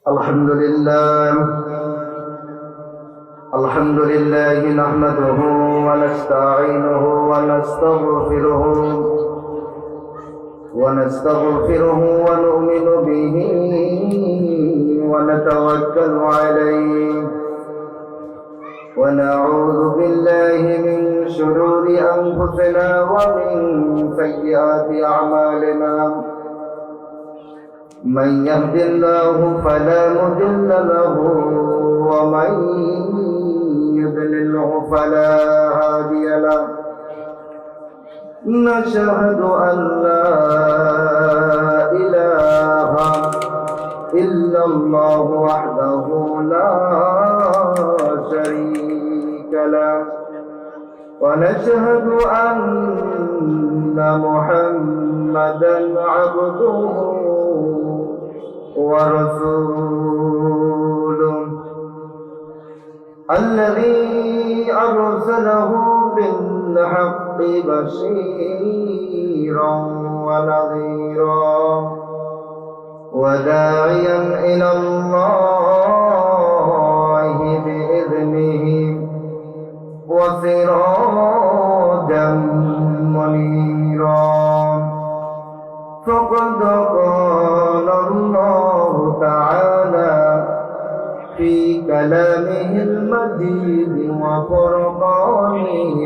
الحمد لله نحمده ونستعينه ونستغفره ونؤمن به ونتوكل عليه ونعوذ بالله من شرور أنفسنا ومن سيئات أعمالنا من يهد الله فلا مضل له ومن يضلله فلا هادي له نشهد أن لا إله إلا الله وحده لا شريك له ونشهد أن محمدا عبده ورسوله الذي أرسله بالحق بشيرا ونذيرا وداعيا إلى الله بإذنه وسراجا منيرا فقد قال الله تعالى في كلامه المجيد وفرقانه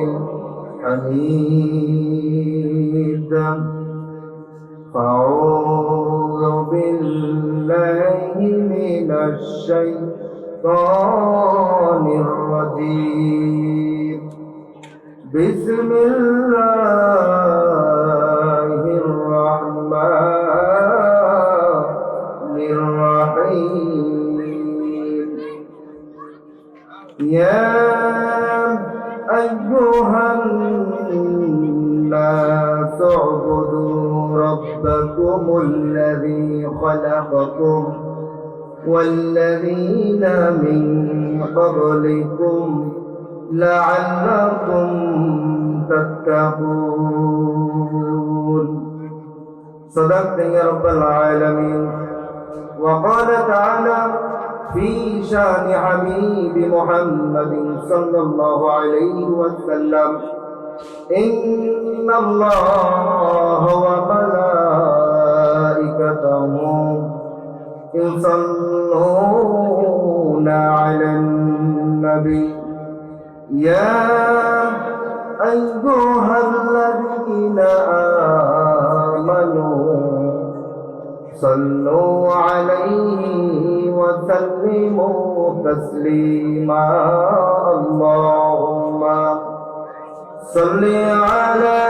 الحميد فأعوذ بالله من الشيطان الرجيم بسم الله الرحمن الرحيم يا أيها الناس اعبدوا ربكم الذي خلقكم والذين من قبلكم لعلكم تتقون صدقت يا رب العالمين. وقال تعالى في شان حبيب محمد صلى الله عليه وسلم إن الله وملائكته يصلون على النبي يا أيها الذين آمنوا صلوا عليه وسلموا تسليما اللهم صل على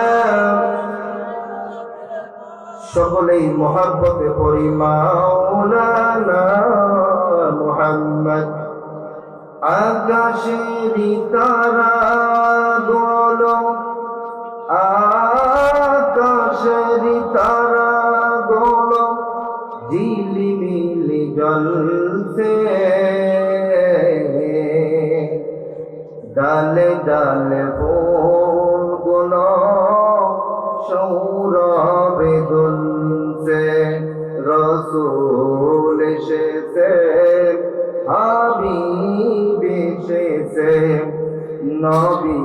সকলেই মহব্বতে পড়ি মাওলানা মুহাম্মদ আকাশেরি তারা দোলো আকাশেরি তারা দোলো ঝিলিমিলি জ্বলছে ডালে ডালে ফুলগুলো সৌরভে দুলছে রসূল এসেছে হাবিব এসেছে নবী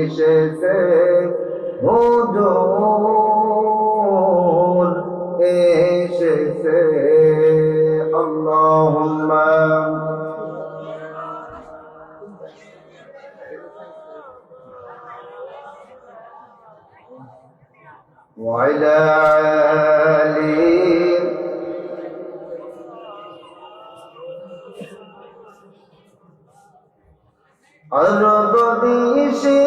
এসেছে হুজুর এসেছে আল্লাহুম্মা وعلى آله أرض দিশে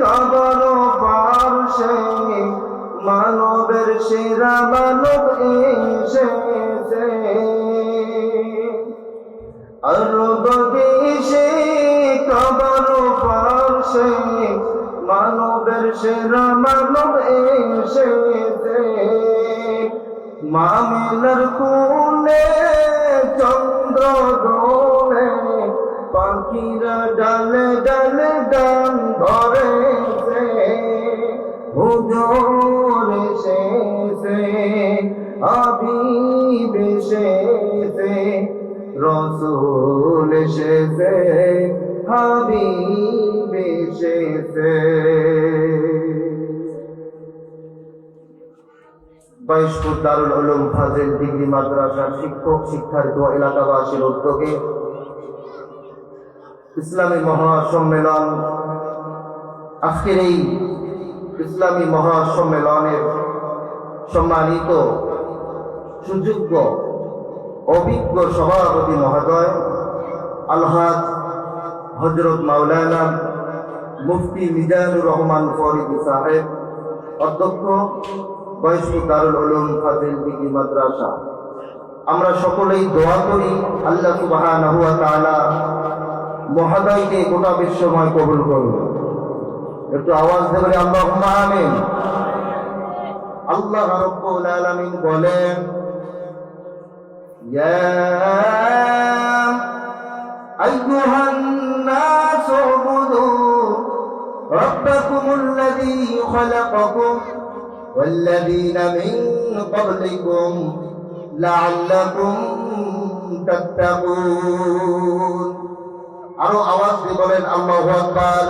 কবর পাশে মানবের সেরা মানব এসেছে أرض দিশে কবর পাশে মানবের সেরা মানব এসেছে মামিনার কোলে চন্দ্র দোলে পাখিরা ডালে ডালে গান ধরেছে হুজুর এসেছে হাবিব এসেছে রসূল এসেছে, হাবিব এসেছে। 22 ফুট দারুল উলুম ফাজিল ডিগ্রি মাদ্রাসার শিক্ষক শিক্ষার্থী ও এলাকাবাসীর উদ্যোগে ইসলামী মহাসম্মেলন, আজকের এই ইসলামী মহাসম্মেলনের সম্মানিত সুযোগ্য অভিজ্ঞ সভাপতি মহোদয় আলহাজ হযরত মাওলানা মুফতি মিজানুর রহমান ফরিদী সাহেব, অধ্যক্ষ 22 ফুট দারুল উলুম ফাজিল ডিগ্রি মাদ্রাসা, আমরা সকলেই দোয়া করি আল্লাহ সুবহানাহু ওয়া তাআলা মহোদয়কে গোটা বিশ্বময় কবুল করুন। একটু আওয়াজ দেবেন আল্লাহুম্মা আমিন। আল্লাহ রাব্বুল আলামিন বলেন, ইয়া আইয়ুহান নাস উবুদু রাব্বাকুমুল্লাযী খালাকাকুম ওয়াল্লাযীনা মিন ক্বাবলিকুম লাআল্লাকুম তাত্তাকুন। আরো আওয়াজ দিয়ে বলেন আল্লাহু আকবার।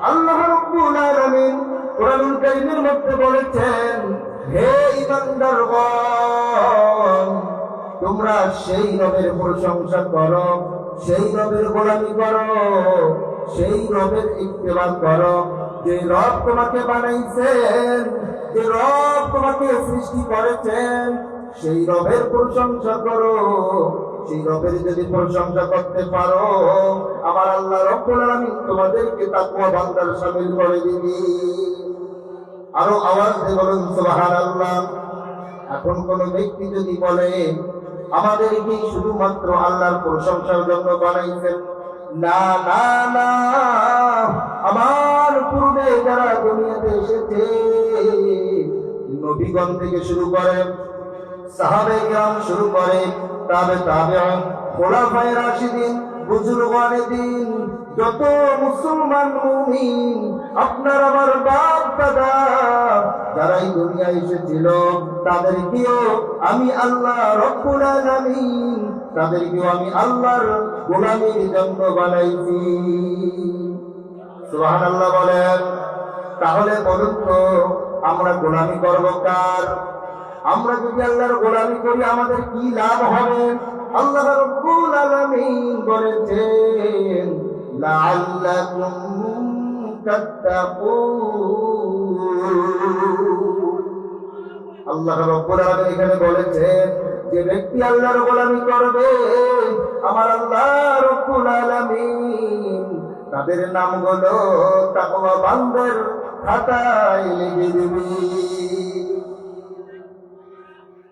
আল্লাহ রাব্বুল আলামিন কোরআনুল কারীমের মধ্যে বলেছেন, হে ঈমানদারগণ, তোমরা সেই রবের প্রশংসা করো, সেই রবের গোলামি করো, সেই রবের ইত্তেবা করো যে রব তোমাকে বানাইছেন, যে রব তোমাকে সৃষ্টি করেছেন, সেই রবের প্রশংসা করো। সেই রবের যদি প্রশংসা করতে পারো, আমার আল্লাহ রব্বুল আলামিন তোমাদেরকে তাকওয়া বান্দার শামিল করে দিবি। আরো আওয়াজ দিয়ে বলুন সুবহানাল্লাহ। এখন কোন ব্যক্তি যদি বলে আমাদেরকে শুধুমাত্র আল্লাহর প্রশংসার জন্য বানাইছেন, না না না, আমার পূর্বে যারা দুনিয়াতে এসেছে, নবীগণ থেকে শুরু করে, সাহাবায়ে কেরাম শুরু করে, তাবেঈন, খোলাফায়ে রাশিদিন, বুজুর্গানে দ্বীন, যত মুসলমান মুমিন, আপনার আমার বাপ দাদা যারাই দুনিয়ায় এসেছিল, তাদেরকেও আমি আল্লাহ রব্বুল আলামিন, তাদেরকেও আমি আল্লাহর গোলামির জন্য বানাইছি। সুবহানাল্লাহ বলেন। তাহলে বলুন তো আমরা গোলামি করব কার? আমরা যদি আল্লাহর গোলামি করি আমাদের কি লাভ হবে? আল্লাহ রাব্বুল আলামিন বলেছেন, লাআল্লাকুম তাত্তাকুন। আল্লাহ রাব্বুল আলামিন এখানে বলেছেন, যে ব্যক্তি আল্লাহর গোলামি করবে, আমার আল্লাহ রাব্বুল আলামিন তাদের নামগুলো তাকওয়া বান্দার খাতায় লিখে দিবে।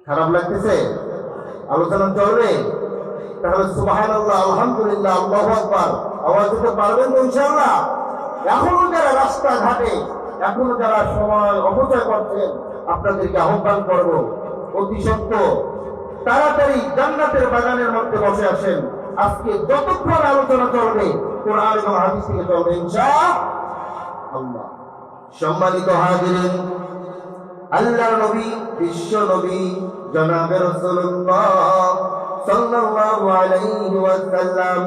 খারাপ লাগতেছে? আলোচনা চলবে? তাহলে সুবহানাল্লাহ, আলহামদুলিল্লাহ, আল্লাহু আকবার আওয়াজ দিতে পারবেন তো ইনশাআল্লাহ? এখনো যারা রাস্তাঘাটে, এখনো যারা সময় অপচয় করছেন, আপনাদেরকে আহ্বান করব, অতি সত্য তাড়াতাড়ি জান্নাতের বাগানের মধ্যে বসে আসেন। আজকে যতক্ষণ আলোচনা চলবে কোরআন এবং হাদিস থেকে চলবে ইনশাআল্লাহ। সম্মানিত হাজিরিন, আল্লাহর নবী, বিশ্ব নবী জনাবে রাসূলুল্লাহ সাল্লাল্লাহু আলাইহি ওয়াসাল্লাম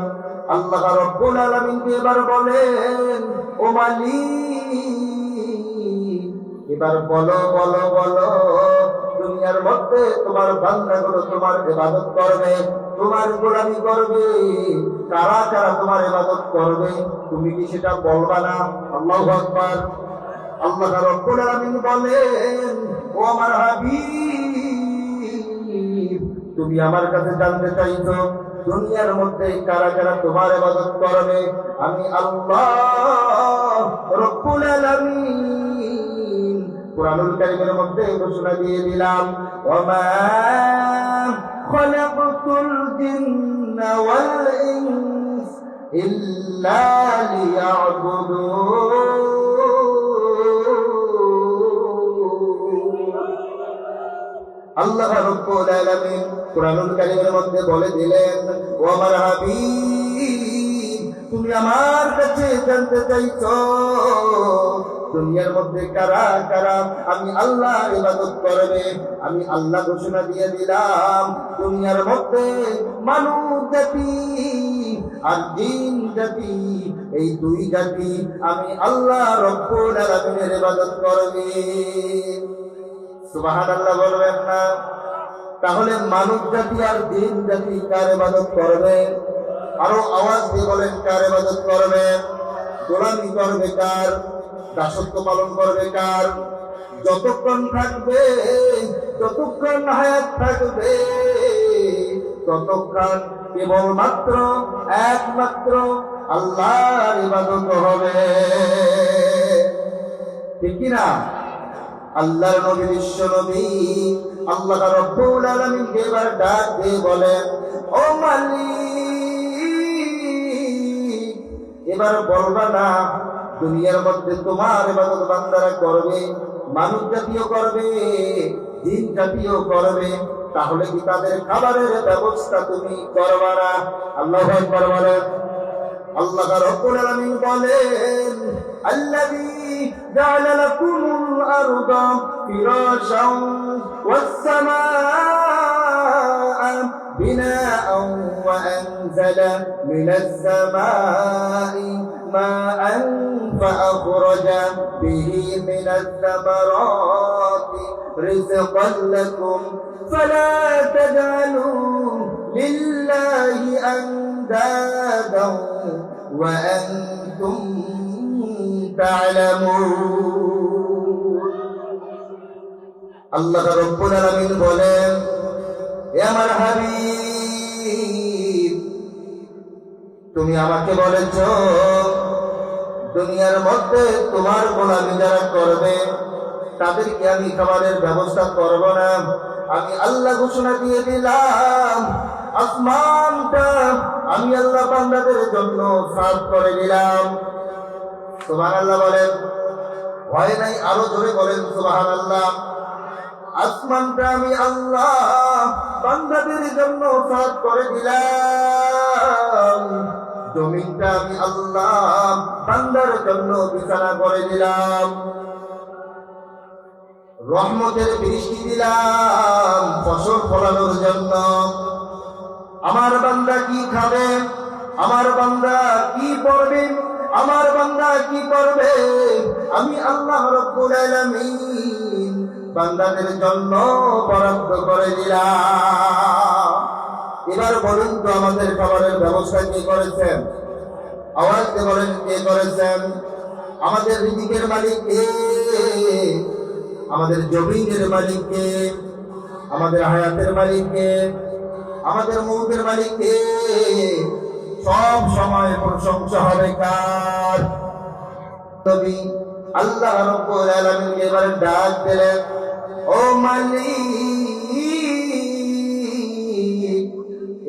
আল্লাহ রাব্বুল আলামিনকে এবার বলেন, ও মালিক, এবার বলো বলো বলো, দুনিয়ার মধ্যে তোমার বান্দাগুলো তোমার ইবাদত করবে, তোমার গোলামি করবে, কারা কারা তোমার ইবাদত করবে, তুমি কি সেটা বলবা না? আল্লাহু আকবার। আল্লাহ রাব্বুল আলামিন বলেন, ও আমার হাবিব, তুমি আমার কাছে জানতে চাইছো দুনিয়ার মধ্যে কারা কারা তোমার ইবাদত করবে? আমি আল্লাহ রাব্বুল আলামিন কুরআনুল কারীমের মধ্যে ঘোষণা দিয়ে দিলাম, ওয়া খালাকতুল জিন্না ওয়াল ইনস ইল্লা লিয়াবুদুন। আল্লাহ রাব্বুল আলামিন কুরআনুল কারীমের মধ্যে বলে দিলেন, ও আমার হাবিব, তুমি আমার কাছে জানতে চাইছো দুনিয়ার মধ্যে কারা কারা আমি আল্লাহর ইবাদত করবে? আমি আল্লাহ ঘোষণা দিয়ে দিলাম, দুনিয়ার মধ্যে মানুষ জাতি আর জিন জাতি, এই দুই জাতি আমি আল্লাহ রব্বুল আলামিনের ইবাদত করবে। সুবহানাল্লাহ বলবেন না? তাহলে মানুষ জাতি আর জিন জাতি কার ইবাদত করবে? আরো আওয়াজ দিয়ে বলেন, কার ইবাদত করবে? গোলামি করবে কার? দাসত্ব পালন করবে কার? যতক্ষণ থাকবে, যতক্ষণ হায়াত থাকবে, ততক্ষণ কেবলমাত্র একমাত্র আল্লাহর ইবাদত হবে। ঠিক কিনা? আল্লাহর নবী, বিশ্ব নবী আল্লাহ রাব্বুল আলামিন এবার ডাক দিয়ে বলেন, ও মালিক, এবার বলবা না দুনিয়ার মধ্যে তোমার ইবাদত বান্দারা করবে, মানুষ জাতীয় করবে, জিন জাতীয় করবে, তাহলে কি তাদের খাবারের ব্যবস্থা তুমি করবা না? আল্লাহু আকবার বলেন। আল্লাহ রাব্বুল আলামিন বলেন, আল্লাযী জাআলা লাকুমুল আরদা ফিরাশান ওয়াস সামাআ বিনাআন ওয়া আনজালা মিনাস সামাই মাআন ফাআখরাজা বিহি মিনাস সামারাতি রিজকান লাকুম ফালা তাজআলু লিল্লাহি আনদাদা ওয়া আনতুম তা'লামুন। আল্লাহ রাব্বুল আলামিন বলেন, হে আমার হাবিব, তুমি আমাকে বলেছো দুনিয়ার মধ্যে তোমার গোলামি যারা করবে তাদেরকে আমি খাবারের ব্যবস্থা করব না। আমি আল্লাহ ঘোষণা দিয়ে দিলাম, আসমানটা আমি আল্লাহ বান্দাদের জন্য সাফ করে দিলাম। সুবহানাল্লাহ বলেন। ভয় নাই? আরো জোরে বলেন সুবহানাল্লাহ। আসমানটা আমি আল্লাহ বান্দাদের জন্য সাফ করে দিলাম, জমিনটা আমি আল্লাহ বান্দার জন্য বিছানা করে দিলাম, রহমতের বৃষ্টি দিলাম ফসল ফলানোর জন্য। আমার বান্দা কি খাবে, আমার বান্দা কি পড়বে, আমার বান্দা কি করবে, আমি আল্লাহ রাব্বুল আলামিন বান্দাদের জন্য বরাদ্দ করে দিলাম। এবার বলুন তো আমাদের খাবারের ব্যবস্থা কে করেছেন? আওয়াজ দিয়ে বলেন, কে করেছেন? আমাদের রিজিকের মালিক কে? আমাদের জমিনের মালিক কে? আমাদের হায়াতের মালিক কে? আমাদের মৌতের মালিক কে? সব সময় প্রশংসা হবে কার? তবে আল্লাহ রাব্বুল আলামিন এবারে ডাক দিলেন, ও মালিক,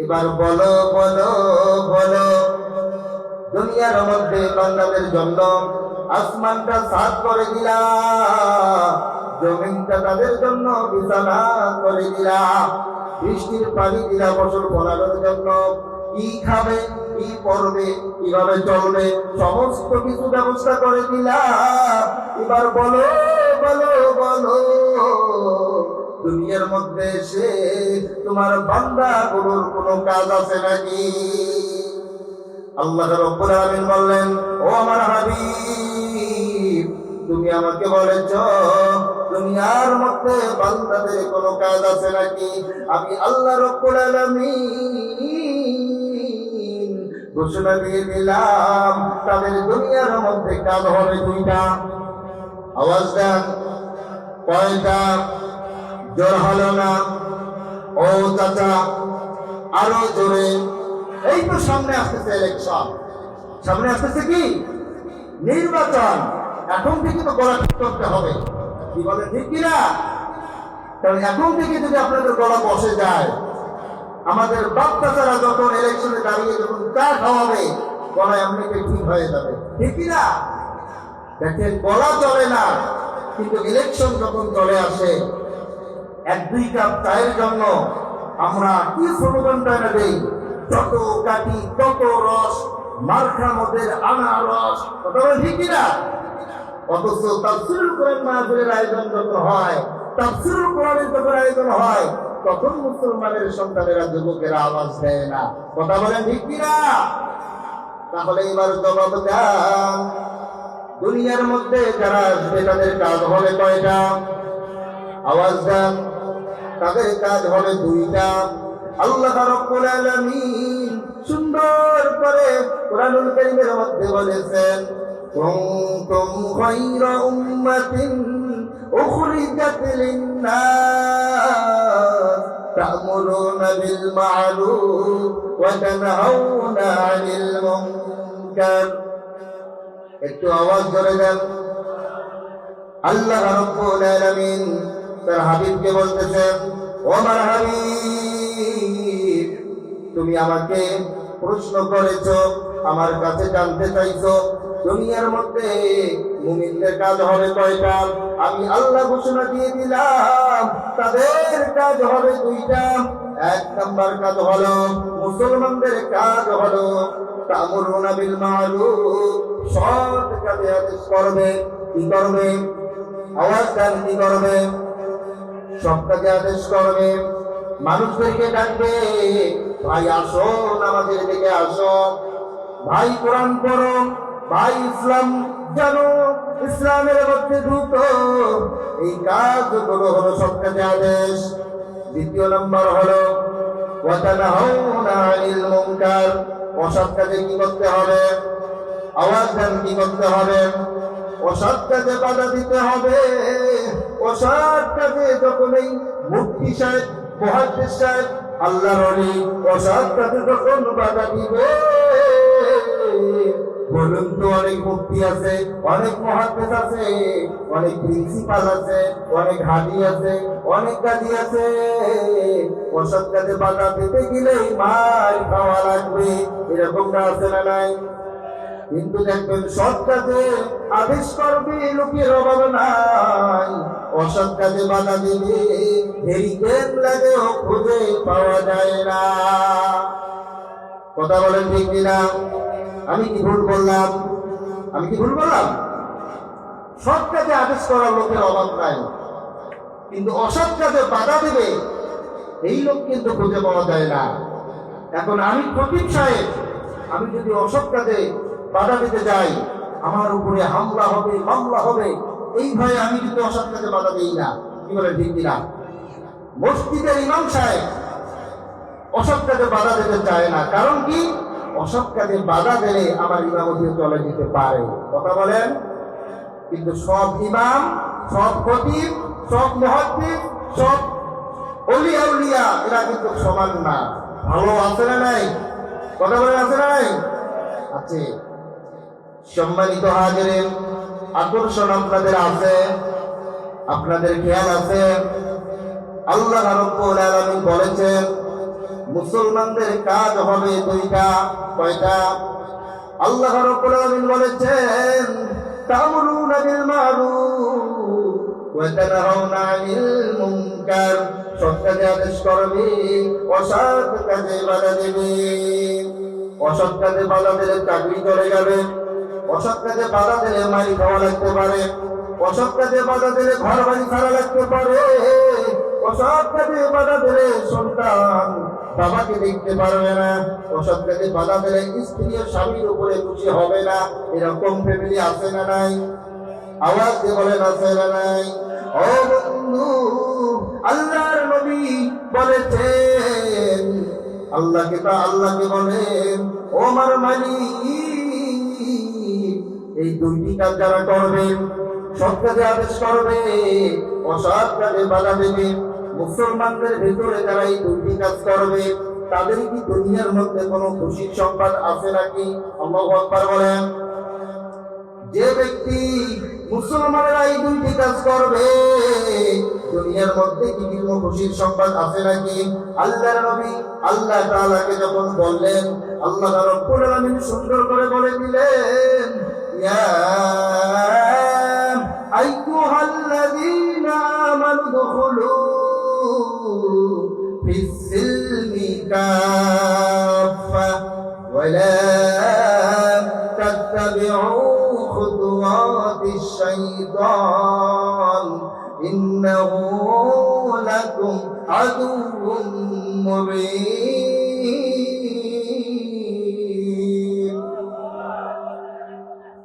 এবার বলো বলো বলো, দুনিয়ার মধ্যে বান্দাদের জন্য আসমানটা সাফ করে দিলাম, জমিনটা তাদের জন্য বিছানা করে দিলাম, বৃষ্টির পানি দিলা ফসল ফলানোর জন্য, কি খাবে, কি পড়বে, কিভাবে চলবে, সমস্ত কিছু ব্যবস্থা করে দিলাম। এবার বলো বলো বলো, দুনিয়ার মধ্যে এসে তোমার বান্দাগুলোর কোনো কাজ আছে নাকি? আল্লাহ রাব্বুল আলামিন বললেন, ও আমার হাবিব, তুমি আমাকে বলেছ দুনিয়ার মধ্যে বান্দাদের কোনো কাজ আছে নাকি? আমি আল্লাহ রাব্বুল আলামিন ঘোষণা দিয়ে দিলাম, তাদের দুনিয়ার মধ্যে কাজ হবে দুইটা। আওয়াজ দেন, কয়টা? জোর হলো না? ও চাচা, আরো জোরে। এই তো সামনে আসতেছে ইলেকশন, সামনে আসতেছে কি নির্বাচন, এখন থেকে তো গলা ঠিক করতে হবে। কি বলে, ঠিক কিনা? কারণ এখন থেকে যদি আপনাদের গলা বসে যায়, আমাদের বাপ চাচারা যখন ইলেকশনে দাঁড়িয়ে যখন চা খাওয়াবে, গলা এমনিতে ঠিক হয়ে যাবে। ঠিক কিনা? দেখেন, গলা চলে না, কিন্তু ইলেকশন যখন চলে আসে, এক দুই কাপ চায়ের জন্য আমরা কি স্লোগানটা না দেই, যত কাটি তত রস, মার্খা মদের আনারস। কথা বলে ঠিক কিনা? ও অথচ তাফসীরুল কোরআন মাহফিলের আয়োজন যখন হয়, তাফসীরুল কোরআনের যখন আয়োজন হয়, তখন মুসলমানের সন্তানেরা, যুবকেরা আওয়াজ দেয় না। কথা বলেন ঠিক কিনা? তাহলে এবার জবাব দেন, দুনিয়ার মধ্যে যারা আসবে তাদের কাজ হবে কয়টা? আওয়াজ দেন। তাদের কাজ হবে দুইটা। আল্লাহ রাব্বুল আলামিন সুন্দর করে কুরআনুল কারীমের মধ্যে বলেছেন, কুনতুম খায়রা উম্মাতিন উখরিজাত লিন-নাস তা'মুরুনা বিল মা'রুফ ওয়া তানহাউনা 'আনিল মুনকার। একটু আওয়াজ করে দেন। আল্লাহ রাব্বুল আলামিন তার হাবিবকে বলতেছেন, ও আমার হাবিব, তুমি আমাকে প্রশ্ন করেছো, আমার কাছে জানতে চাইছো দুনিয়ার মধ্যে মুমিনদের কাজ হবে কয়টা? আমি আল্লাহ ঘোষণা দিয়ে দিলাম, তাদের কাজ হবে দুইটা। এক নাম্বার কাজ হলো, মুসলমানদের কাজ হলো তা'মুরুনা বিল মা'রুফ, সৎ কাজে আদেশ করবে। কি করবে? আওয়াজ দেন, কি করবে? সৎ কাজে আদেশ করবে। মানুষদেরকে ডাকবে, ভাই আসো নামাজের দিকে আসো, ভাই কোরআন পড়ো, ভাই ইসলাম জানো, ইসলামের মধ্যে ঢুকো। এই কাজগুলো হলো সৎ কাজে আদেশ। দ্বিতীয় নম্বর হলো ওয়া তানহাউনা 'আনিল মুনকার, অসৎ কাজে কি করতে হবে? আওয়াজ দেন, কি করতে হবে? অসৎ কাজে বাধা দিতে হবে। অসৎ কাজে যখন এই মুফতি সাহেব, মুহাদ্দিস সাহেব, আল্লাহর ওলি অসৎ কাজে যখন বাধা দিবে, বলুন তো, অনেক মুফতি আছে, অনেক মুহাদ্দিস আছে, অনেক প্রিন্সিপাল আছে, অনেক হাজি আছে, অনেক কাজী আছে, অসৎ কাজে বাধা দিতে গেলেই মার খাওয়া লাগবে। এরকমটা আছে না নাই? কিন্তু দেখবেন সৎ কাজে আদেশ করবে লোকের অভাব নাই, অসৎ কাজে বাধা দিবে হেরিকেন লাগেও খুঁজে পাওয়া যায় না। কথা বলেন ঠিক কিনা? আমি কি ভুল বললাম? আমি কি ভুল বললাম? সৎ কাজে আদেশ করার লোকের অভাব নাই, কিন্তু অসৎ কাজে বাধা দেবে এই লোক কিন্তু খুঁজে পাওয়া যায় না। এখন আমি খতিব সাহেব, আমি যদি অসৎ কাজে বাধা দিতে যাই, আমার উপরে হামলা হবে, মামলা হবে, এই ভয়ে আমি কিন্তু অসৎ কাজে বাধা দিই না। কি বলে ঠিক কিনা? মসজিদের ইমাম সাহেব অসৎ কাজে বাধা দিতে চায় না, কারণ কি? অসৎ কাজে বাধা দিলে আমার ইমামতি চলে যেতে পারে। কথা বলেন। কিন্তু সব ইমাম, সব খতিব, সব মুহাদ্দিস, সব ওলিয়া উলিয়া এরা কিন্তু সমান না। ভালো আছে না নাই? কথা বলেন, আছে না নাই? আছে। সম্মানিত হাজিরিন, আকর্ষণ আপনাদের আছে, আপনাদের খেয়াল আছে, আল্লাহ রাব্বুল আলামিন বলেছেন মুসলমানদের কাজ হবে দুইটা। কয়টা? আল্লাহ রাব্বুল আলামিন বলেছেন তা'মুরুনা বিল মা'রুফ ওয়া তানহাউনা 'আনিল মুনকার, সৎ কাজে আদেশ করবে, অসৎ কাজে বাধা দেবে। অসৎ কাজে বাধা দিলে চাকরি চলে যাবে, অসৎ কাজে বাধা দিলে মারি খাওয়া লাগতে পারে, অসৎ কাজে বাধা দিলে ঘর বাড়ি ছাড়া লাগতে পারে, অসৎ কাজে বাধা দিলে সন্তান বাবাকে দেখতে পারবে না, অসৎ কাজে বাধা দিলে স্ত্রী ও স্বামীর উপরে খুশি হবে না। এরকম ফ্যামিলি আছে না নাই? আওয়াজ দিয়ে বলেন, আছে না নাই? ও বন্ধু, আল্লাহর নবী বলেছেন, আল্লাহকে বলেন, ও আমার মালিক, এই দুইটি কাজ যারা করবে, সৎ কাজে আদেশ করবে, অসৎ কাজে বাধা দেবে, মুসলমানদের ভেতরে যারা এই দুইটি কাজ করবে, তাদের কি দুনিয়ার মধ্যে কোনো খুশির সংবাদ আছে নাকি? আল্লাহু আকবার বলেন। যে ব্যক্তি মুসলমানেরা এই দুইটি কাজ করবে, দুনিয়ার মধ্যে কি কোনো খুশির সংবাদ আছে নাকি? আল্লাহর নবী আল্লাহ তাআলাকে যখন বললেন, আল্লাহ রাব্বুল আলামিন সুন্দর করে বলে দিলেন, ইয়া আইয়ুহাল্লাযীনা আমানু দুখুলু ফিস-সিলমি কাফা ওয়া লা তাত্তাবিউ খুতুওয়াতিশ শাইতান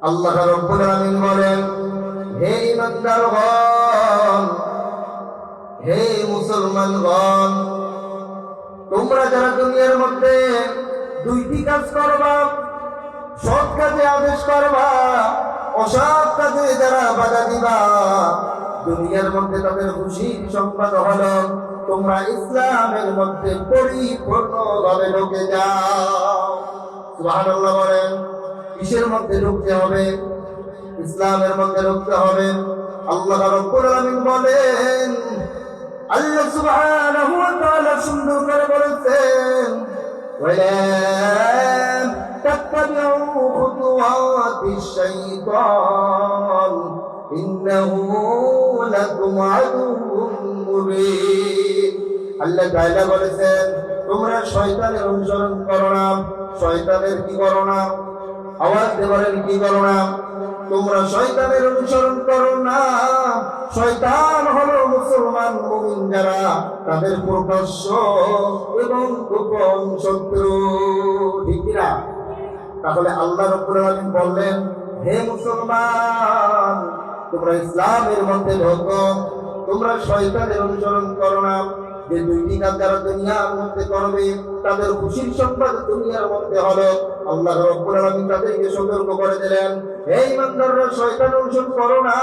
আল্লাহ রাব্বুল আলামিন বলেন, হে ঈমানদারগণ, হে মুসলমানগণ, তোমরা যারা দুনিয়ার মধ্যে দুইটি কাজ করবা, সৎ কাজে আদেশ করবা, অসৎ কাজে যারা বাধা দিবা, দুনিয়ার মধ্যে তাদের খুশির সংবাদ হলো তোমরা ইসলামের মধ্যে পরিপূর্ণভাবে ঢুকে যাও। সুবহানাল্লাহ বলেন। কিসের মধ্যে ঢুকতে হবে? ইসলামের মধ্যে ঢুকতে হবে। আল্লাহ রাব্বুল আলামিন বলেন, আল্লাহ সুবহানাহু ওয়া তাআলা সুন্দর করে বলেছেন, ওয়ালা তাত্তাবিউ খুতুওয়াতিশ শাইতান ইন্নাহু লাকুম আদুউম মুবিন। আল্লাহ তাআলা বলেছেন, তোমরা শয়তানের অনুসরণ করো না। শয়তানের কি করো না? আওয়াজ দিয়ে বলেন, কি করো না? তোমরা শয়তানের অনুসরণ করো না। শয়তান হলো মুসলমান মুমিন যারা, তাদের প্রকাশ্য এবং গোপন শত্রু। ঠিক না? তাহলে আল্লাহ রাব্বুল আলামিন বললেন, হে মুসলমান, তোমরা ইসলামের মধ্যে ঢোকো, তোমরা শয়তানের অনুসরণ করো না। যে দুইটি কাজ যারা দুনিয়ার মধ্যে করবে তাদের খুশির সংবাদ দুনিয়ার মধ্যে হলো আল্লাহ রাব্বুল আলামিন তাদেরকে সতর্ক করে দিলেন, হে ঈমানদাররা, শয়তানের অনুসরণ করো না।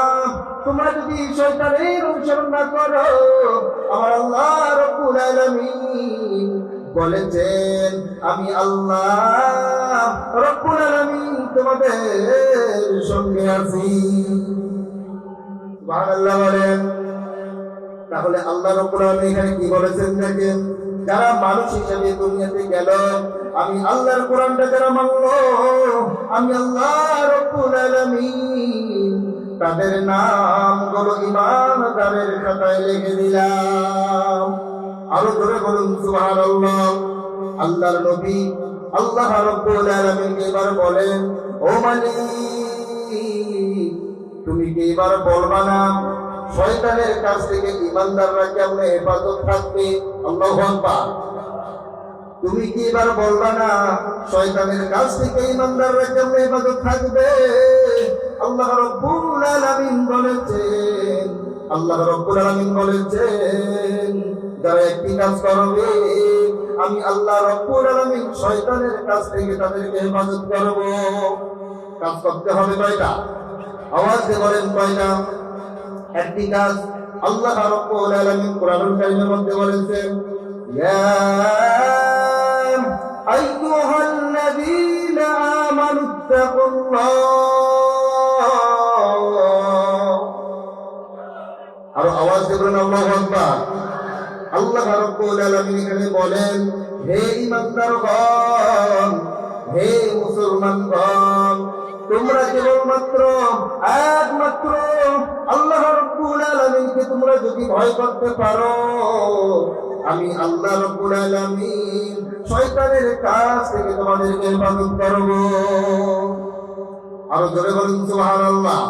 তোমরা যদি শয়তানের অনুসরণ না করো, আমার আল্লাহ রাব্বুল আলামিন বলেছেন, আমি আল্লাহ রাব্বুল আলামিন তোমাদের সঙ্গে আছি। সুবহানাল্লাহ বলেন। তাহলে আল্লাহ রাব্বুল আলামিন এখানে কি বলেছেন দেখেন, যারা মানুষ হিসেবে দুনিয়াতে গেল, আমি আল্লাহর কোরআনটা যারা মানলো, আমি আল্লাহ রাব্বুল আলামিন তাদের নামগুলো ঈমানদারের খাতায় লিখে দিলাম। আরো জোরে বলুন সুবহানাল্লাহ। আল্লাহর নবী আল্লাহ রাব্বুল আলামিন এবার বলেন, ও মালিক, তুমি কি এবার বলবা না শয়তানের কাছ থেকে ঈমানদাররা কেমনে হেফাজত থাকবে? আল্লাহু আকবার। তুমি কি এবার বলবা না শয়তানের কাছ থেকে ঈমানদাররা কেমনে হেফাজত থাকবে? আল্লাহ রাব্বুল আলামিন বলেছেন, আল্লাহ রাব্বুল আলামিন বলেছেন, যারা একটি কাজ করবে, আমি আল্লাহ রাব্বুল আলামিন শয়তানের কাছ থেকে তাদেরকে হেফাজত করব। কাজ করতে হবে কয়টা? আওয়াজ দিয়ে বলেন, কয়টা? একটি কাজ। আল্লাহ রাব্বুল আলামিন কোরআনুল কারীমের মধ্যে বলেছেন, ইয়া আইয়ুহাল্লাযীনা আমানুত্তাকুল্লাহ। আর আওয়াজ দিয়ে বলেন আল্লাহু আকবার। আল্লাহ রাব্বুল আলামিন এখানে বলেন, হে ঈমানদারগণ, হে মুসলমানগণ, তোমরা কেবলমাত্র একমাত্র আল্লাহ রাব্বুল আলামিনকে তোমরা যদি ভয় করতে পারো, আমি আল্লাহ রাব্বুল আলামিন শয়তানের কাছ থেকে তোমাদেরকে হেফাজত করব। আরো জোরে বলুন সুবহানাল্লাহ।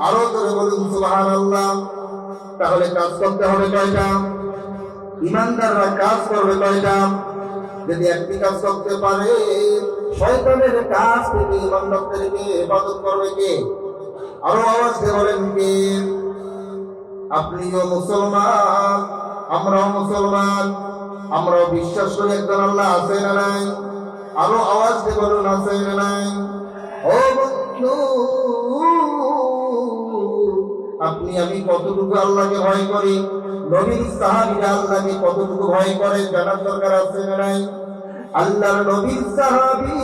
আরো জোরে বলুন সুবহানাল্লাহ। তাহলে কাজ করতে হবে কয়টা? ঈমানদাররা কাজ করবে কয়টা? যদি একটি কাজ করতে পারে, শয়তানের কাছ থেকে ঈমানদারদেরকে হেফাজত করবে কে? আরো আওয়াজ দিয়ে বলেন, কে? আপনিও মুসলমান, আমরাও মুসলমান, আমরাও বিশ্বাস করি একজন আল্লাহ আছে না নাই? আরো আওয়াজ দিয়ে বলুন, আছে না নাই? ও বন্ধু, আপনি আমি কতটুকু আল্লাহকে ভয় করি, নবীর সাহাবীরা আল্লাহকে কতটুকু ভয় করে জানার দরকার আছে না নাই? আল্লাহর নবীর সাহাবী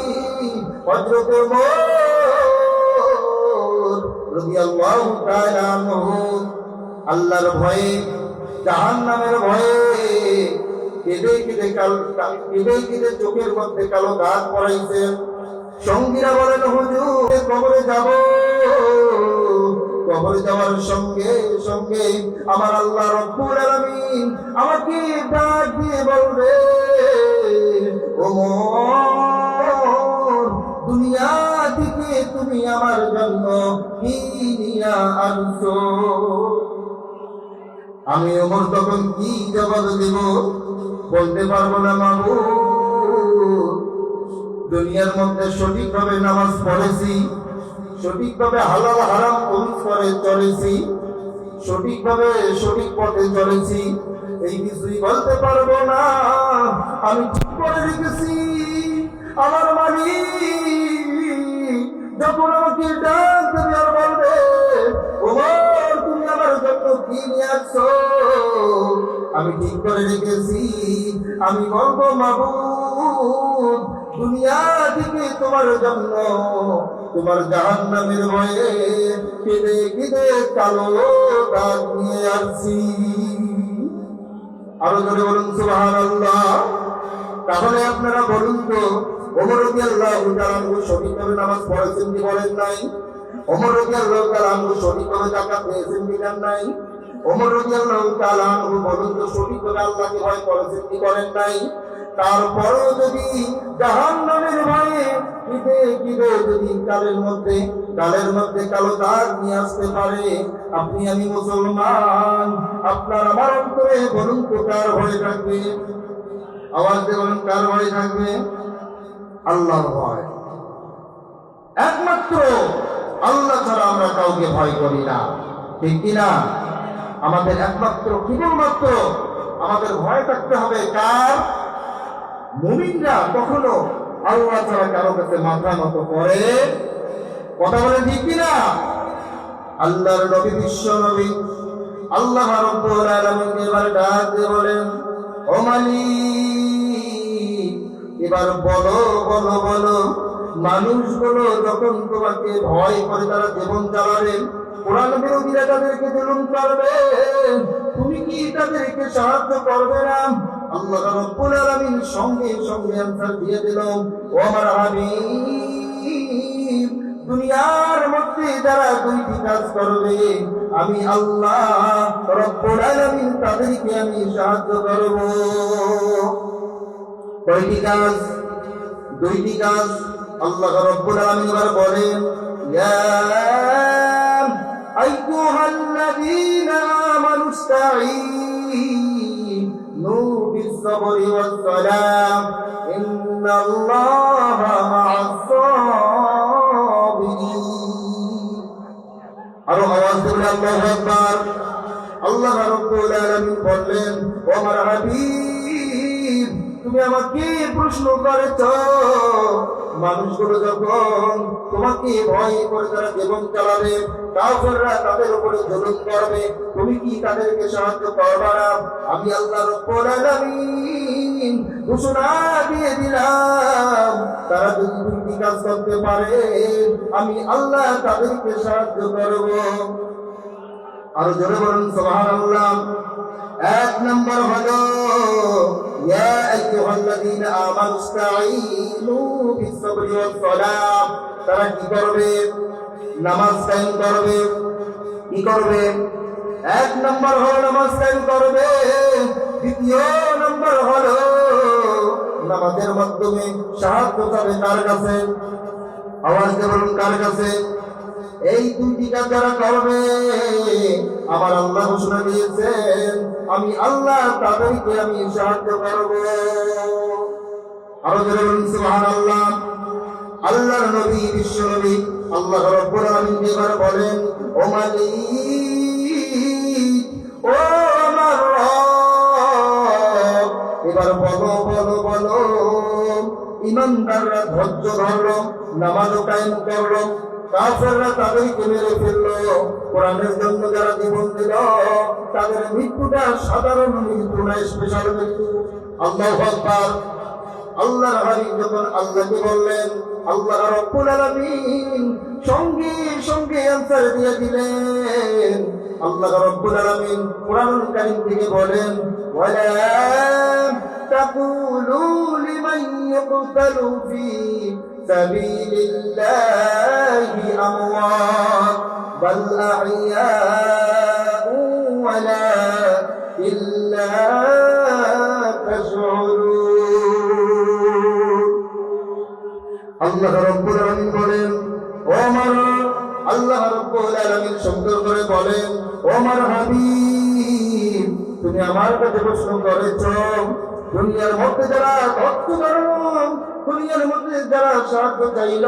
হযরত ওমর রাদিয়াল্লাহু তাআলা আনহু আল্লাহর ভয়ে, জাহান্নামের ভয়ে কেঁদে কেঁদে চোখের মধ্যে কালো দাগ পড়াইছেন। সঙ্গীরা বলেন, হুজুর কবরে যাব। কবরে যাওয়ার সঙ্গে সঙ্গে আমার আল্লাহ রাব্বুল আলামিন আমাকে ডাক দিয়ে বলবে, ওমর, দুনিয়া থেকে তুমি আমার জন্য কি নিয়ে আনছো? আমি ওমর তখন কি জবাব দেব? বলতে পারবো না, মাবুদ, দুনিয়ার মধ্যে সঠিকভাবে নামাজ পড়েছি, সঠিকভাবে হালাল হারাম তমিজ করে চলেছি, সঠিকভাবে সঠিক পথে চলেছি, এই কিছুই বলতে পারবো না। আমি ঠিক করে রেখেছি আমার মালিক যখন আমাকে ডাক দেবে আর বলবে, ওমর তুমি আমার জন্য কি নিয়ে আসছো, আমি ঠিক করে রেখেছি আমি বলবো, মাবুদ দুনিয়া থেকে তোমার জন্য তোমার জাহান্নামের ভয়ে কেঁদে কেঁদে কালো দাগ নিয়ে আসছি। আরো জোরে বলুন সুবহানাল্লাহ। তাহলে আপনারা বলুন তো, ওমর রাদিয়াল্লাহু তাআলা আনহু সঠিকভাবে নামাজ পড়েছেন কি পড়েন নাই? ওমর রাদিয়াল্লাহু তাআলা আনহু সঠিকভাবে যাকাত দিয়েছেন কি দেন নাই? ওমর রাদিয়াল্লাহু তাআলা আনহু বলুন তো সঠিকভাবে আল্লাহকে ভয় করেছেন কি করেন নাই? তারপরেও যদি জাহান্নামের ভয়ে কেঁদে কেঁদে যদি গালের মধ্যে কালো দাগ নিয়ে আসতে পারে, আপনি আমি মুসলমান, আপনার আমার অন্তরে বলুন তো কার ভয় থাকবে? আওয়াজ দিয়ে বলুন কার ভয় থাকবে? আল্লাহর ভয়। একমাত্র আল্লাহ ছাড়া আমরা কাউকে ভয় করি না, ঠিক কিনা? আমাদের একমাত্র কেবলমাত্র আমাদের ভয় থাকতে হবে কার? মুমিনরা কখনো আল্লাহ ছাড়া কারো কাছে মাথা নত করে, কথা বলে ঠিক কিনা? আল্লাহর নবী বিশ্ব নবী আল্লাহ রাব্বুল আলামিন এবার ডাক দিয়ে বলেন, ও মালিক এবার বলো বলো বলো, মানুষগুলো যখন তোমাকে ভয় করে তারা জীবন চালাবে, কোরআন বিরোধীরা তাদেরকে জুলুম করবে, তুমি কি তাদেরকে সাহায্য করবে না? আল্লাহ রাব্বুল আলামিন সঙ্গে সঙ্গে আনসার দিয়ে দিল, ও আমার হাবিব দুনিয়ার মধ্যে যারা দুইটি কাজ করবে আমি আল্লাহ রাব্বুল আলামিন তাদেরকে আমি সাহায্য করব। কয়টি কাজ? দুইটি কাজ। আল্লাহ রাব্বুল আলামিন এবার বলেন, ইয়া আইয়ুহাল্লাযীনা আমানু ইসতাঈনু বিস-সাবরি ওয়াস-সালাম ইন্নাল্লাহা মা'আস-সাবিরিন। আরো আওয়াজ দিয়ে আল্লাহু আকবার। আল্লাহ রাব্বুল আলামিন বললেন, ও আমার হাবিব তুমি আমাকে প্রশ্ন করেছো, মানুষগুলো যখন তোমাকে ভয় করে তারা জীবন চালাবে, কাফেররা তাদের উপরে জুলুম করবে, তুমি কি তাদেরকে সাহায্য করবে না? আমি আল্লাহ রাব্বুল আলামিন ঘোষণা দিয়ে দিলাম, তারা যদি দুটি কাজ করতে পারে আমি আল্লাহ তাদেরকে সাহায্য করব। আরো জোরে বলুন সুবহানাল্লাহ। এক নম্বর হলো ইয়া আইয়ুহাল্লাযীনা আমানু ইসতাঈনু বিস-সাবরি ওয়াস-সালাম, তারা কি করবে? নামাজ কায়েম করবে। কি করবে? এক নম্বর হলো নামাজ কায়েম করবে, দ্বিতীয় নম্বর হলো নামাজের মাধ্যমে সাহায্য পাবে কার কাছে? আওয়াজ দিয়ে বলুন কার কাছে? এই দুইটি কাজ যারা করবে আমার আল্লাহ ঘোষণা দিয়েছেন আমি আল্লাহ তাদেরকে আমি সাহায্য করব। আরো জোরে বলুন সুবহানাল্লাহ। আল্লাহর নবী বিশ্ব নবী আল্লাহ রাব্বুল আলামিন এবার বলেন, ও মালিক ও আমার রব এবার বলো বলো বলো, ইমানদাররা ধৈর্য ধরলো, নামাজ কায়েম করলো, কাফেররা তাদেরকে মেরে ফেললো, কোরআনের জন্য যারা জীবন দিল তাদের মৃত্যুটা সাধারণ মৃত্যু নয়, স্পেশাল মৃত্যু। আল্লাহু আকবার। আল্লাহর হাবিব যখন আল্লাহকে বললেন, আল্লাহ রাব্বুল আলামিন সঙ্গে সঙ্গে আনসার দিয়ে দিলেন। আল্লাহ রাব্বুল আলামিন কোরআনুল কারীম থেকে বলেন, ওয়ালা তাকুলু লিমান ইয়াকতালু ফি সাবিলিল্লাহি আমওয়াত বাল আহইয়াউ ওয়ালাকিল্লা তাশউরুন। আল্লাহ রাব্বুল আলামিন বলেন, ও আমার আল্লাহ রাব্বুল আলামিন সুন্দর করে বলেন, ও আমার হাবিব তুমি আমার কাছে প্রশ্ন করেছো দুনিয়ার মধ্যে যারা ধৈর্য ধারণ, দুনিয়ার মধ্যে যারা সাহায্য চাইল,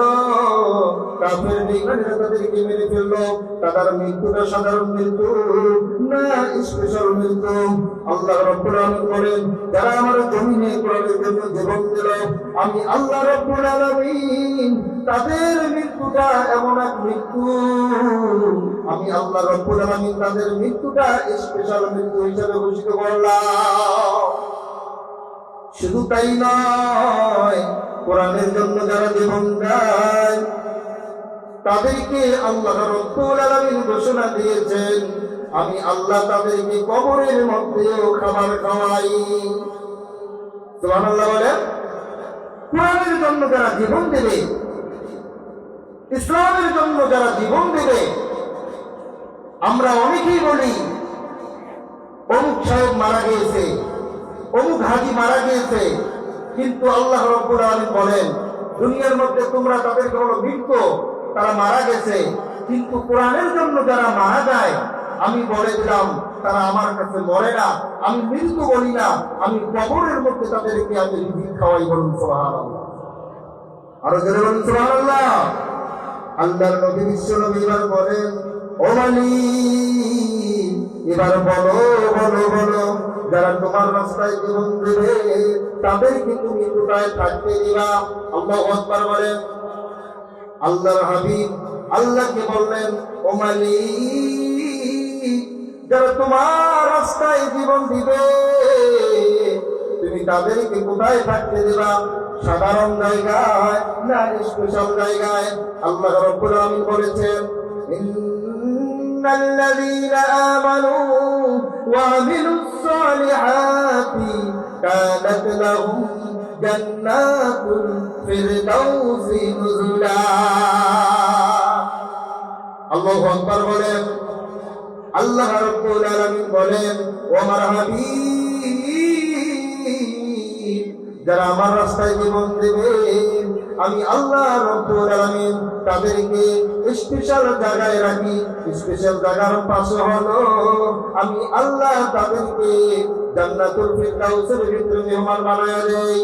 কাফের বেঈমানেরা তাদেরকে মেরে ফেললো। তাদের মৃত্যুটা সাধারণ মৃত্যু না, স্পেশাল মৃত্যু। আল্লাহ রাব্বুল আলামিন বলেন, যারা আমার জমিনে কোরআনের জন্য জীবন দিল, আমি আল্লাহ রাব্বুল আলামিন তাদের মৃত্যুটা এমন এক মৃত্যু, আমি আল্লাহ রাব্বুল আলামিন তাদের মৃত্যুটা স্পেশাল মৃত্যু হিসেবে ঘোষিত করলাম। শুধু তাই নয়, কোরআনের জন্য যারা জীবন দেয় তাদেরকে আল্লাহ রাব্বুল আলামিন ঘোষণা দিয়েছেন, আমি আল্লাহ তাদেরকে কবরের মধ্যেও খাবার খাওয়াই। সুবহানাল্লাহ বলেন। কোরআনের জন্য যারা জীবন দেবে, ইসলামের জন্য যারা জীবন দেবে, আমরা অনেকেই বলি অমুক সাহেব মারা গিয়েছে, অমুক হাজি মারা গিয়েছে, কিন্তু আল্লাহ রাব্বুল আলামিন বলেন দুনিয়ার মধ্যে তোমরা তাদেরকে বলো মৃত্যু, তারা মারা গেছে, কিন্তু কোরআনের জন্য যারা মারা যায় আমি বলে দিলাম তারা আমার কাছে মরে না, আমি মৃত্যু বলি না, আমি কবরের মধ্যে তাদেরকে আমি রিজিক খাওয়াই। বলুন সুবহানাল্লাহ। আরো জোরে বলুন সুবহানাল্লাহ। আল্লাহর নবী বিশ্ব নবী এবার বলেন, ও মালিক এবার বলো বলো বলো, যারা তোমার রাস্তায় জীবন দেবে তাদেরকে তুমি কোথায় থাকতে দিবা? আল্লাহু আকবার বলেন। আল্লাহর হাবিব আল্লাহকে বললেন, ও মালিক যারা তোমার রাস্তায় জীবন দিবে তুমি তাদেরকে কোথায় থাকতে দিবা? সাধারণ জায়গায় না স্পেশাল জায়গায়? আল্লাহ রাব্বুল আলামিন বলেছেন, ইন্নাল্লাযীনা আমানু ওয়া আমিলুস সালিহাতি কানাত লাহুম জান্নাতুল ফিরদাউসি নুজুলা। আল্লাহু আকবার বলেন। আল্লাহ রাব্বুল আলামিন বলেন, ও আমার হাবিব যারা আমার রাস্তায় জীবন দেবে আমি আল্লাহ রাব্বুল আলামিন তাদেরকে স্পেশাল জায়গায় রাখি। স্পেশাল জায়গার পাশে হলো আমি আল্লাহ তাদেরকে জান্নাতুল ফিরদাউসের ভিতরে মেহমান বানায়া দেই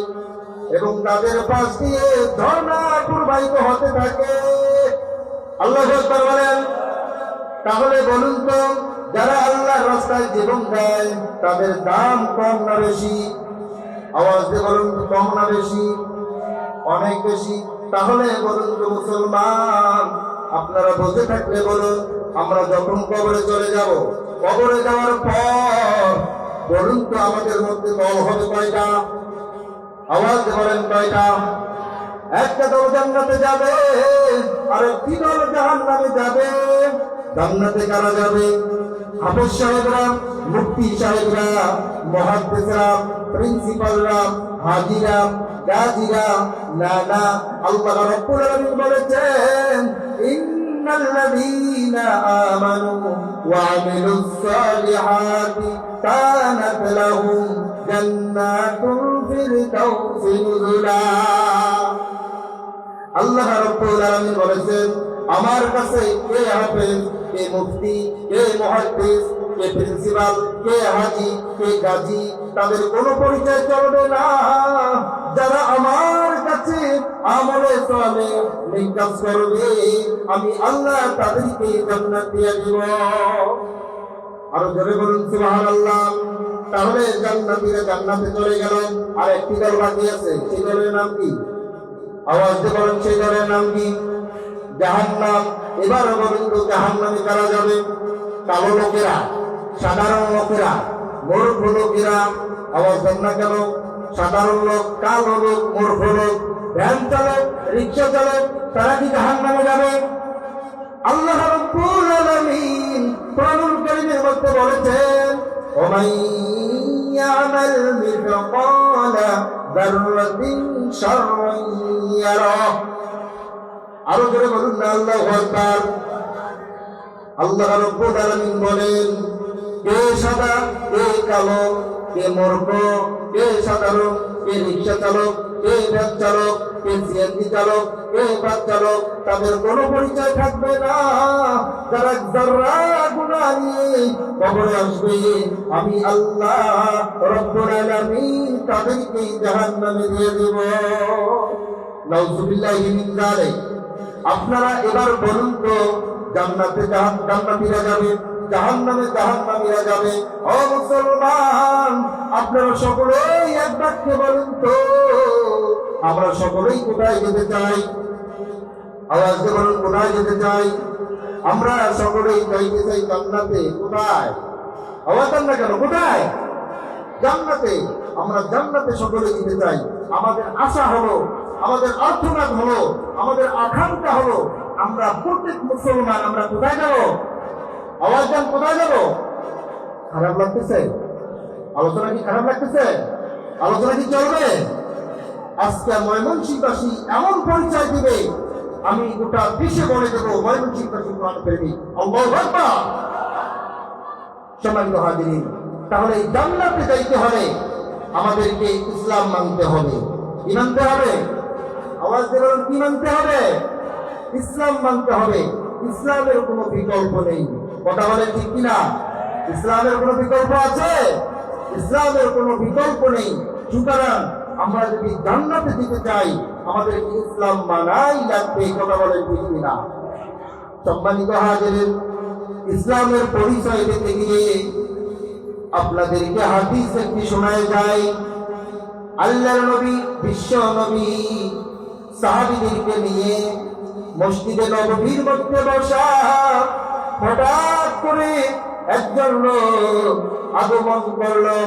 এবং তাদের পাশ দিয়ে ঝর্ণা প্রবাহিত হতে থাকে। আল্লাহু আকবার বলেন। তাহলে বলুন তো, যারা আল্লাহর রাস্তায় জীবন দেয় তাদের দাম কম না বেশি? আওয়াজ দিয়ে বলুন, কম না বেশি? অনেক বেশি। তাহলে বলুন তো মুসলমান, আপনারা বসে থাকলে বলুন, আমরা যখন কবরে চলে যাব, কবরে যাওয়ার পর বলুন তো আমাদের মধ্যে দল হবে কয়টা? আওয়াজ দিয়ে বলেন কয়টা? একটা দল জান্নাতে যাবে আর একটি দল জাহান্নামে যাবে। জান্নাতে কারা যাবে? হাফেজ সাহেবরা, মুফতি সাহেবরা, মুহাদ্দিসরা, প্রিন্সিপালরা, হাজিরা, গাজীরা? না না, আল্লাহ রাব্বুল আলামিন বলেছেন, ইন্নাল্লাযীনা আমানু ওয়া আমিলুস সালিহাতি কানাত লাহুম জান্নাতুল ফিরদাউসি নুজুলা। আল্লাহ রাব্বুল আলামিন বলেছেন, আমার কাছে কে হাফেজ, কে মুফতি, কে মুহাদ্দিস, কে প্রিন্সিপাল, কে হাজি, কে গাজী, তাদের কোনো পরিচয় চলবে না। যারা আমার কাছে আমলে চলে, নেক কাজ করবে, আমি আল্লাহ তাদেরকে জান্নাত দিয়ে দেব। আরো জোরে বলুন সুবহানাল্লাহ। তাহলে জান্নাতীরা জান্নাতে চলে গেল, আর একটি দল বাকি আছে। সেই দলের নাম কি? আওয়াজ দিয়ে বলেন, সেই দলের নাম কি? জাহান্নাম। এবার বলুন তো জাহান্নামে কারা যাবে? কালো লোকেরা, সাধারণ লোকেরা, মূর্খ লোকেরা? আওয়াজ দেন না কেন? সাধারণ লোক, কালো লোক, মূর্খ লোক, ভ্যান চালক, রিক্সা চালক, তারা কি জাহান্নামে যাবে? আল্লাহ রাব্বুল আলামিন কোরআনুল কারীমের মধ্যে বলেছেন, ওমান ইয়ামাল মিসকালা যাররাতিন শাররান ইয়ারাহ। আরো জোরে বলুন না আল্লাহু আকবার। আল্লাহ রাব্বুল আলামিন বলেন, কে সাদা, কে কালো, কে মূর্খ, কে সাধারণ, কে রিক্সা চালক, কে ভ্যান চালক, কে সিএনজি চালক, কে বাস চালক, তাদের কোনো পরিচয় থাকবে না। যারা যারা গুনাহ নিয়ে কবরে আসবে, আমি আল্লাহ রব্বুল আলামিন তাদেরকে জাহান্নামে দিয়ে দেব। নাউযুবিল্লাহি মিন যালিক। আপনারা এবার বলুন তো, জান্নাতে জান্নাতীরা যাবে, জাহান্নামে জাহান্নামীরা যাবে। ও মুসলমান, আপনারা সকলেই এক বাক্যে বলুন তো, আমরা সকলেই কোথায় যেতে চাই? আওয়াজ দিয়ে বলুন, কোথায় যেতে চাই? আমরা সকলেই যাইতে চাই জান্নাতে। কোথায়? আওয়াজ দেন না কেন? কোথায়? জান্নাতে। আমরা জান্নাতে সকলে যেতে চাই। আমাদের আশা হলো, আমাদের আর্তনাদ হলো, আমাদের আকাঙ্ক্ষা হলো, আমরা প্রত্যেক মুসলমান আমরা কোথায় যাব? আওয়াজ দেন, কোথায় যাব? খারাপ লাগতেছে? আলোচনা কি খারাপ লাগতেছে? আলোচনা কি চলবে? আজকে ময়মনসিংহবাসী এমন পরিচয় দিবে, আমি গোটা বিশ্বে বলে দেবো ময়মনসিংহবাসী কোরআন প্রেমী। আল্লাহু আকবার। সম্মানিত হাজিরিন, তাহলে এই জান্নাতে যাইতে হলে আমাদেরকে ইসলাম মানতে হবে। কি মানতে হবে? আওয়াজ দিয়ে বলুন, কি মানতে হবে? ইসলাম মানতে হবে। ইসলামের কোনো বিকল্প নেই। কথা বলেন ঠিক কিনা? ইসলামের কোনো বিকল্প আছে? ইসলামের কোনো বিকল্প নেই। সুতরাং আমরা যদি জান্নাতে যেতে চাই, আমাদের ইসলাম মানাই লাগবে। কথা বলেন ঠিক কিনা? সম্মানিত হাজিরিন, ইসলামের পরিচয় দিতে গিয়ে আপনাদেরকে হাদিস একটি শোনায় যায়। আল্লাহর নবী, বিশ্ব নবী সাহাবীদেরকে নিয়ে মসজিদে নববীর মধ্যে বসা, হঠাৎ করে একজন লোক আগমন করলো।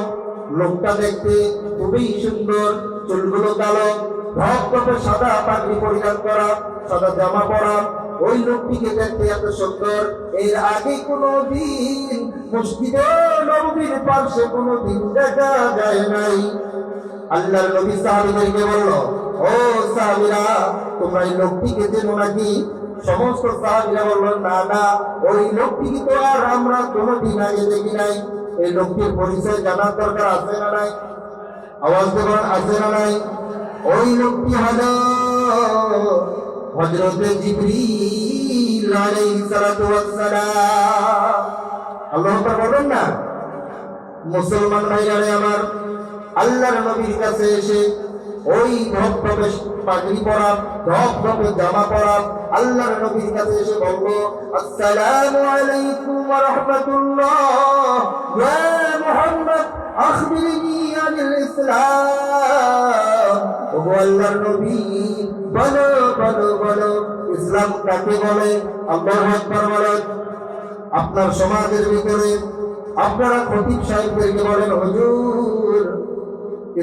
লোকটা দেখতে খুবই সুন্দর, চুলগুলো কালো, ধপধপে সাদা পাগড়ি পরিধান করা, সাদা জামা পরা। ওই লোকটিকে দেখতে এত সুন্দর এর আগে কোনদিন মসজিদে নববীর পাশে কোনদিন দেখা যায় নাই। আল্লাহর নবী সাহাবীদেরকে বলল, ও সাহাবীরা, তোমরা এই লোকটিকে চেনো নাকি? সমস্ত সাহাবীরা বলল, না না, ওই লোকটিকে তো আর আমরা কোনদিন আগে দেখি নাই। এই লোকটির পরিচয় জানার দরকার আছে না নাই? আওয়াজ দেবেন, আছে না নাই? ওই লোকটি হলো হযরতে জিবরীল আলাইহিস সালাতু ওয়াস সালাম। আল্লাহ পাক বলেন না, মুসলমান ভাইরা আমার, আল্লাহর নবীর কাছে এসে ওই ধপধপে পাগড়ি পরা, ধপধপে জামা পরা আল্লাহর নবীর কাছে এসে বলল, আসসালামু আলাইকুম ওয়া রাহমাতুল্লাহ, ইয়া মুহাম্মদ আখবিরনি আনিল ইসলাম। ও আল্লাহর নবী, বলো বলো বলো, ইসলাম কাকে বলে? আল্লাহু আকবার বলেন। আপনার সমাজের ভিতরে আপনারা খতিব সাহেবদেরকে বলেন, হুজুর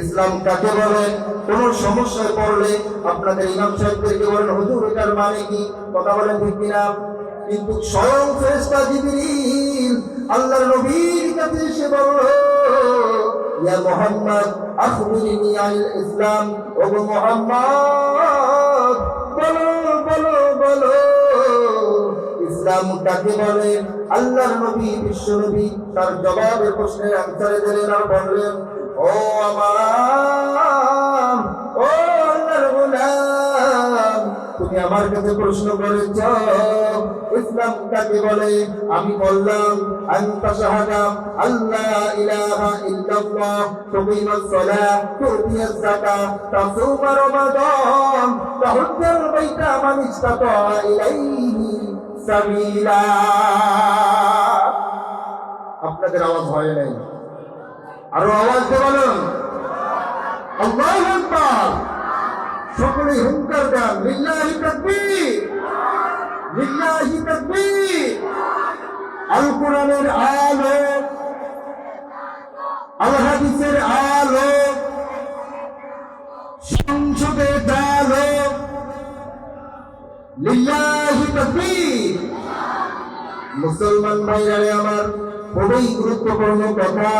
ইসলাম কাকে বলে? কোন সমস্যায় পড়লে আপনাদের ইমাম সাহেবদেরকে বলেন, হুজুর এটার মানে কি? কথা বলেন ঠিক কিনা? কিন্তু স্বয়ং ফেরেশতা জিবরীল আল্লাহর নবীর কাছে এসে বলল, ইয়া মুহাম্মদ আখবিরনি আনিল ইসলাম। ও মুহাম্মদ, বলো বলো বলো, ইসলাম কাকে বলে? আল্লাহর নবী, বিশ্ব নবী তার জবাবে প্রশ্নের আনসারে দিলেন আর বললেন, ও আমার, ও আল্লাহর গোলাম, তুমি আমার কাছে প্রশ্ন করেছ ইসলাম কাকে বলে? আমি বললাম, আনতা শাহাদা আল্লা ইলাহা ইল্লাল্লাহ, তুকিমাস সালাহ, তুতিয়াস যাকাত, তাসুমা রমাদান, তাহুজ্জাল বাইতা মান ইসতাতা ইলাইহি সাবিলা। আপনাদের আওয়াজ হয় নাই? আরো আওয়াজ দিয়ে বলুন, আল্লাহু আকবার। সকলে হুঙ্কার দেন, লিল্লাহি তাকবীর, লিল্লাহি তাকবীর। আল কোরআনের আলো, আল হাদিসের আলো, সংসদের আলো, লিল্লাহি তাকবীর। মুসলমান ভাইরা আমার, খুবই গুরুত্বপূর্ণ কথা।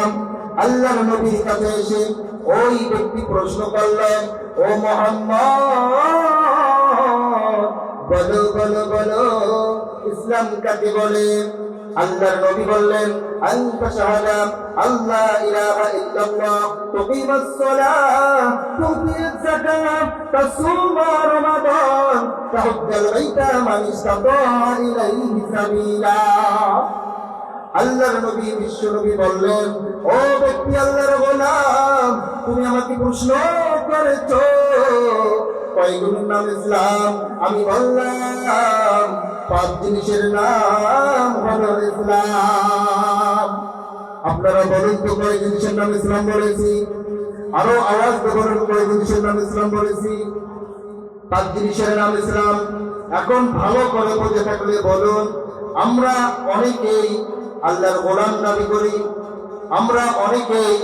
আল্লাহর নবীর কাছে এসে ওই ব্যক্তি প্রশ্ন করলেন, ও মুহাম্মদ, বলো বলো বলো, ইসলাম কাকে বলে? আল্লাহর নবী বললেন, আনতা শাহাদা আল্লাহ ইলাহা ইল্লাল্লাহ তুকিমাস সালাহ তুতিজ যাকাত তাসুমা রমাদান তাহুজ্জাল বাইতা মান ইসতাতা ইলাইহি সাবিলা। আল্লাহর নবী বিশ্ব নবী বললেন, ও ব্যক্তি আল্লাহর গোলাম, তুমি আমাকে প্রশ্ন করেছো কয়গুলোর নাম ইসলাম? আমি বললাম 5 জিনিসের নাম হলো ইসলাম। আপনারা বলুন তো কয় জিনিসের নাম ইসলাম বলেছি? আরো আওয়াজ দিয়ে বলুন কয় জিনিসের নাম ইসলাম বলেছি? 5 জিনিসের নাম ইসলাম। এখন ভালো করে বুঝে থাকলে বলুন, আমরা অনেকেই আল্লাহর গোলাম দাবি করি, আমরা অনেকেই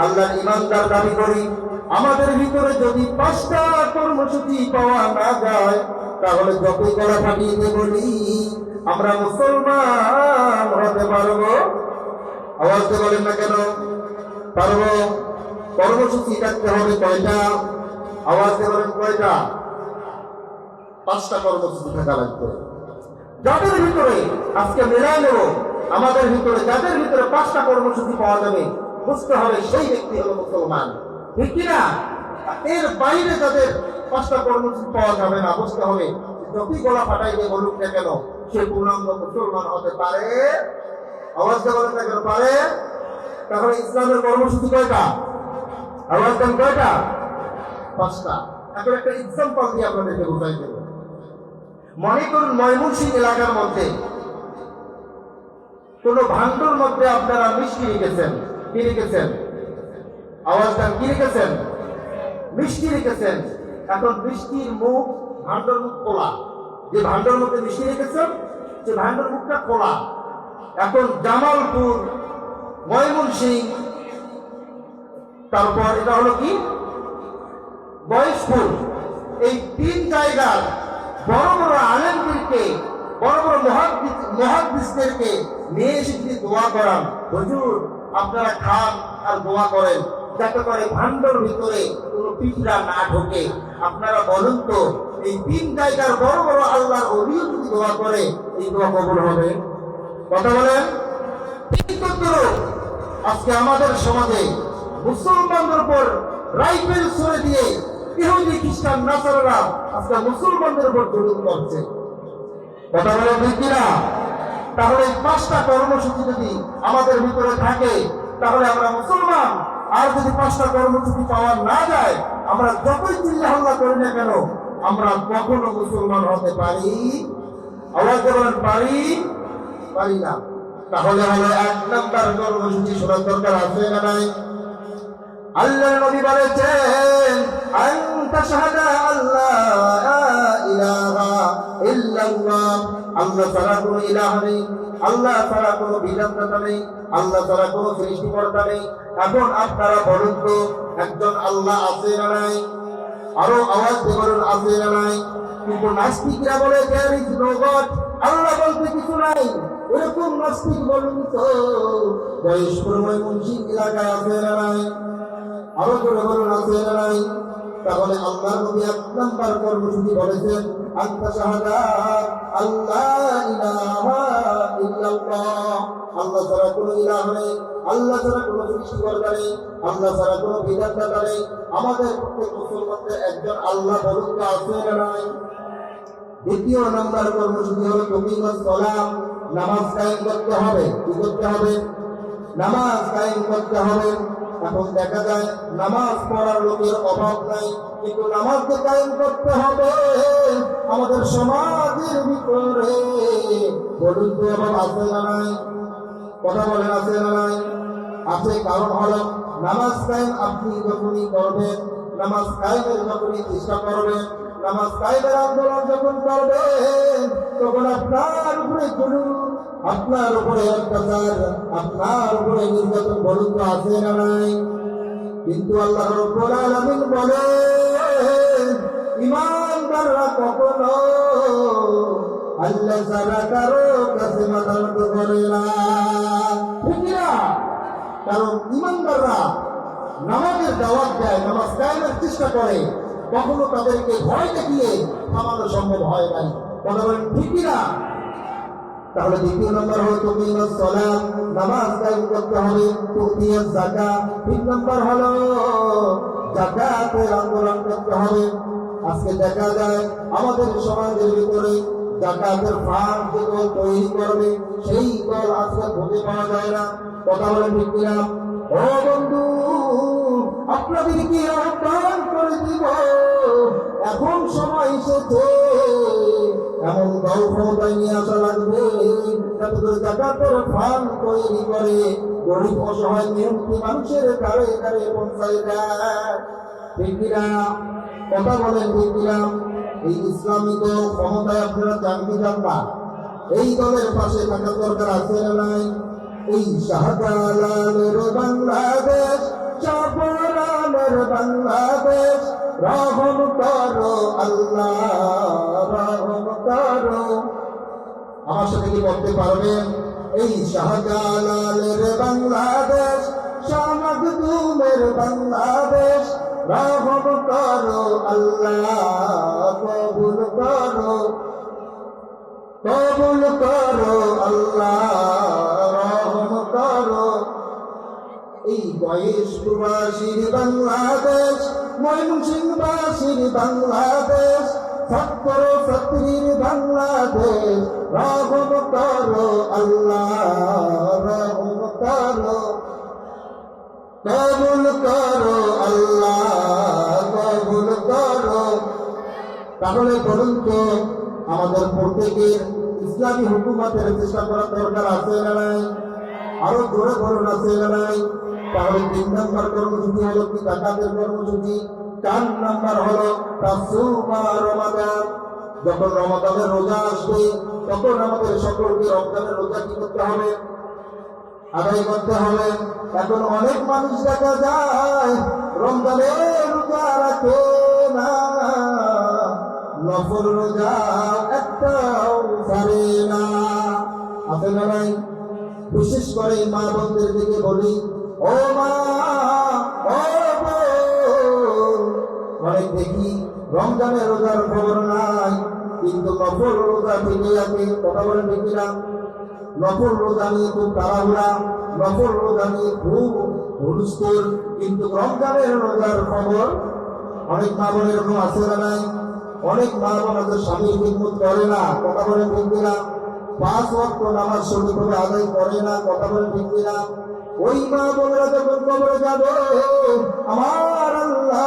আল্লাহর ইমানদার দাবি করি। আমাদের ভিতরে যদি 5টা কর্মসূচি পাওয়া না যায়, তাহলে যতই গলা ফাটিয়ে দিয়ে বলি আমরা মুসলমান হতে পারবো? আওয়াজটা বলেন না কেন? পারবো। কর্মসূচি থাকতে হবে কয়টা? আওয়াজটা বলেন কয়টা? 5টা কর্মসূচি থাকা লাগবে। যাদের ভিতরে আজকে মেলায় নেব, আমাদের ভিতরে যাদের ভিতরে 5টা কর্মসূচি পাওয়া যাবে, বুঝতে হবে সেই ব্যক্তি হলো মুসলমান, ঠিক কিনা? এর বাইরে যাদের 5টা কর্মসূচি পাওয়া যাবে না, বুঝতে হবে যতই গলা ফাটাই দিয়ে বলুক না কেন, সে পূর্ণাঙ্গ মুসলমান হতে পারে। আওয়াজ দিয়ে বলেন না কেন পারে? তাহলে ইসলামের কর্মসূচি কয়টা? আওয়াজ দেন কয়টা? 5টা। এখন একটা এক্সাম্পল দিয়ে আপনাদেরকে বোঝাই দেব। মনে করুন ময়মনসিংহ এলাকার মধ্যে কোন ভান্ডার মধ্যে আপনারা মিষ্টি রেখেছেন। কি রেখেছেন? আওয়াজ দেন, কি রেখেছেন? মিষ্টি রেখেছেন। এখন মিষ্টির মুখ, ভান্ডার মুখ খোলা। যে ভান্ডার মধ্যে মিষ্টি রেখেছেন সে ভান্ডার মুখটা খোলা। এখন জামালপুর, ময়মনসিংহ, তারপর এটা হলো কি বয়সপুর, এই 3 জায়গার বড় বড় আলেমদেরকে, বড় বড় মুহাদ্দিসদেরকে নিয়ে এসে যদি দোয়া করান, হুজুর আপনারা খান আর দোয়া করেন যাতে করে ভান্ডার ভিতরে কোনো পিঁপড়া না ঢোকে। আপনারা বলুন তো, এই 3 জায়গার বড় বড় আল্লাহর ওলি যদি দোয়া করে, এই দোয়া কবুল হবে? কথা বলেন। কিন্তু আজকে আমাদের সমাজে মুসলমানদের উপর রাইফেল ছুড়ে দিয়ে ইহুদি খ্রিস্টান নাসারারা আজকে মুসলমানদের উপর জুলুম করছে। কথা বলেন ঠিক কিনা? তাহলে 5টা কর্মসূচি যদি আমাদের ভিতরে থাকে, তাহলে আমরা মুসলমান। আর যদি 5টা কর্মসূচি পাওয়া না যায়, আমরা যতই চিল্লা হাল্লা করি না কেন, আমরা কখনো মুসলমান হতে পারি? আওয়াজ বলেন পারি? পারি না। তাহলে হলো 1 নাম্বার কর্মসূচি শোনার দরকার আছে না নাই? আল্লাহর নবী বলেছেন, আনতা শাহাদা আল্লাহ ইলাহা ইল্লাল্লাহ, আল্লাহ ছাড়া কোনো ইলাহ নেই, আল্লাহ ছাড়া কোনো বিধানদাতা নেই, আল্লাহ ছাড়া কোনো সৃষ্টিকর্তা নেই। এখন আপনারা বলুন তো, একজন আল্লাহ আছে না নাই? আরো আওয়াজ দিয়ে বলুন আছে না নাই? কিন্তু নাস্তিকরা বলে there is no God, আল্লাহ বলতে কিছু নাই। এরকম নাস্তিক বলুন তো বয়স্কর ময়মনসিংহ এলাকায় আছে না নাই? আরো জোরে বলুন আছে না নাই? তাহলে আল্লাহর নবী 1 নাম্বার কর্মসূচি বলেছেন, আনতা শাহাদা আল্লাহ ইলাহা ইল্লাল্লাহ, আল্লাহ ছাড়া কোনো ইলাহ নেই, আল্লাহ ছাড়া কোনো সৃষ্টিকর্তা নেই, আল্লাহ ছাড়া কোনো বিধানদাতা নেই। আমাদের প্রত্যেক মুসলমানদের একজন আল্লাহ বলুন তো আছে না নাই? 2 নাম্বার কর্মসূচি হলো তুকিমাস সালাম, নামাজ কায়েম করতে হবে। কি করতে হবে? নামাজ কায়েম করতে হবে। এখন দেখা যায় নামাজ পড়ার লোকের অভাব নাই, কিন্তু নামাজকে কায়েম করতে হবে আমাদের সমাজের ভিতরে। বলুন তো অভাব আছে না নাই? কথা বলেন আছে না নাই? আছে। কারণ হলো নামাজ কায়েম আপনি যখনই করবেন, নামাজ কায়েমের যখনই চেষ্টা করবেন, নামাজ কায়েমের আন্দোলন যখন করবেন, তখন আপনার উপরে জুলুম, আপনার উপরে অত্যাচার, আপনার উপরে নির্যাতন বলুন তো আছে না নাই? কিন্তু আল্লাহ রাব্বুল আলামিন বলেন, ঈমানদাররা কখনো আল্লাহ ছাড়া কারো কাছে মাথা নত করে না। ঠিক না? কারণ ঈমানদাররা নামাজের দাওয়াত দেয়, নামাজ কায়েমের চেষ্টা করে, কখনো তাদেরকে ভয় দেখিয়ে থামানো সম্ভব হয় নাই। কথা বলেন ঠিক না? তাহলে দ্বিতীয় নম্বর হলো তুকিয়াস সালাত, নামাজ কায়েম করতে হবে। তুকিয়াস যাকাত, তিন নম্বর হলো যাকাতের আন্দোলন করতে হবে। আজকে দেখা যায় আমাদের সমাজের ভিতরে যাকাতের ফান্ড যেগুলো তৈরি করবে সেই দল আজকে খুঁজে পাওয়া যায় না। কথা বলে ঠিক কিনা? ও বন্ধু, আপনাদেরকে আহ্বান করে দিব, এখন সময় এসেছে এমন দল ক্ষমতায় নিয়ে আসা লাগবে যাতে করে যাকাতের ফান্ড তৈরি করে গরিব অসহায় মেহনতি মানুষের কারে কারে পৌঁছায় দেয়। ঠিক কিনা? কথা বলেন ঠিক কিনা? এই ইসলামী দল ক্ষমতায় আপনারা চান কি চান না? এই দলের পাশে থাকার দরকার আছে না নাই? এই শাহজালালের বাংলাদেশ, শাহজালালের বাংলাদেশ, রহম করো আল্লাহ, রহম করো। আমার সাথে কি বলতে পারবেন? এই শাহজালালের বাংলাদেশ, শাহ মাকদুমের বাংলাদেশ, রহম করো আল্লাহ, কবুল করো, কবুল করো আল্লাহ, রহম করো। এই বয়সবাসীর বাংলাদেশ, ময়মনসিংহবাসীর বাংলাদেশ, ছাত্র ছাত্রীর বাংলাদেশ, রহম করো আল্লাহ, রহম করো, কবুল করো আল্লাহ, কবুল করো। তাহলে বলুন তো, আমাদের প্রত্যেকের ইসলামী হুকুমতের চেষ্টা করার দরকার আছে না নাই? আরো জোরে বলুন, আছে না নাই? তাহলে 3 নম্বর কর্মসূচি হলো কি? যাকাতের কর্মসূচি। 4 নম্বর হলো তাসুমা রমাদান। যখন রমাদানের রোজা আসবে তখন আমাদের সকলকে রমজানের রোজা কি করতে হবে? আদায় করতে হবে। এখন অনেক মানুষ দেখা যায় রমজানের রোজা রাখে না, নফল রোজা একটাও ছাড়ে না। আছে না নাই? বিশেষ করে মা বোনদের দিকে বলি, ও মা, ও বোন, অনেক দেখি রমজানের রোজার খবর নাই কিন্তু নফল রোজা থেকে আছে। কথা বলেন ঠিক না? নফল রোজা নিয়ে খুব তাড়াহুড়া, নফল রোজা নিয়ে খুব হুলস্থুল, কিন্তু রমজানের রোজার খবর অনেক মা বোন এরকম আছে না নাই? অনেক মা বোন আছে স্বামীর খিদমত করে না। কথা বলেন ঠিক না? 5 ওয়াক্ত নামাজ সঠিকভাবে আদায় করে না। কথা বলেন ঠিক না? ওই মা বোনেরা যখন কবরে যাবে, আমার আল্লাহ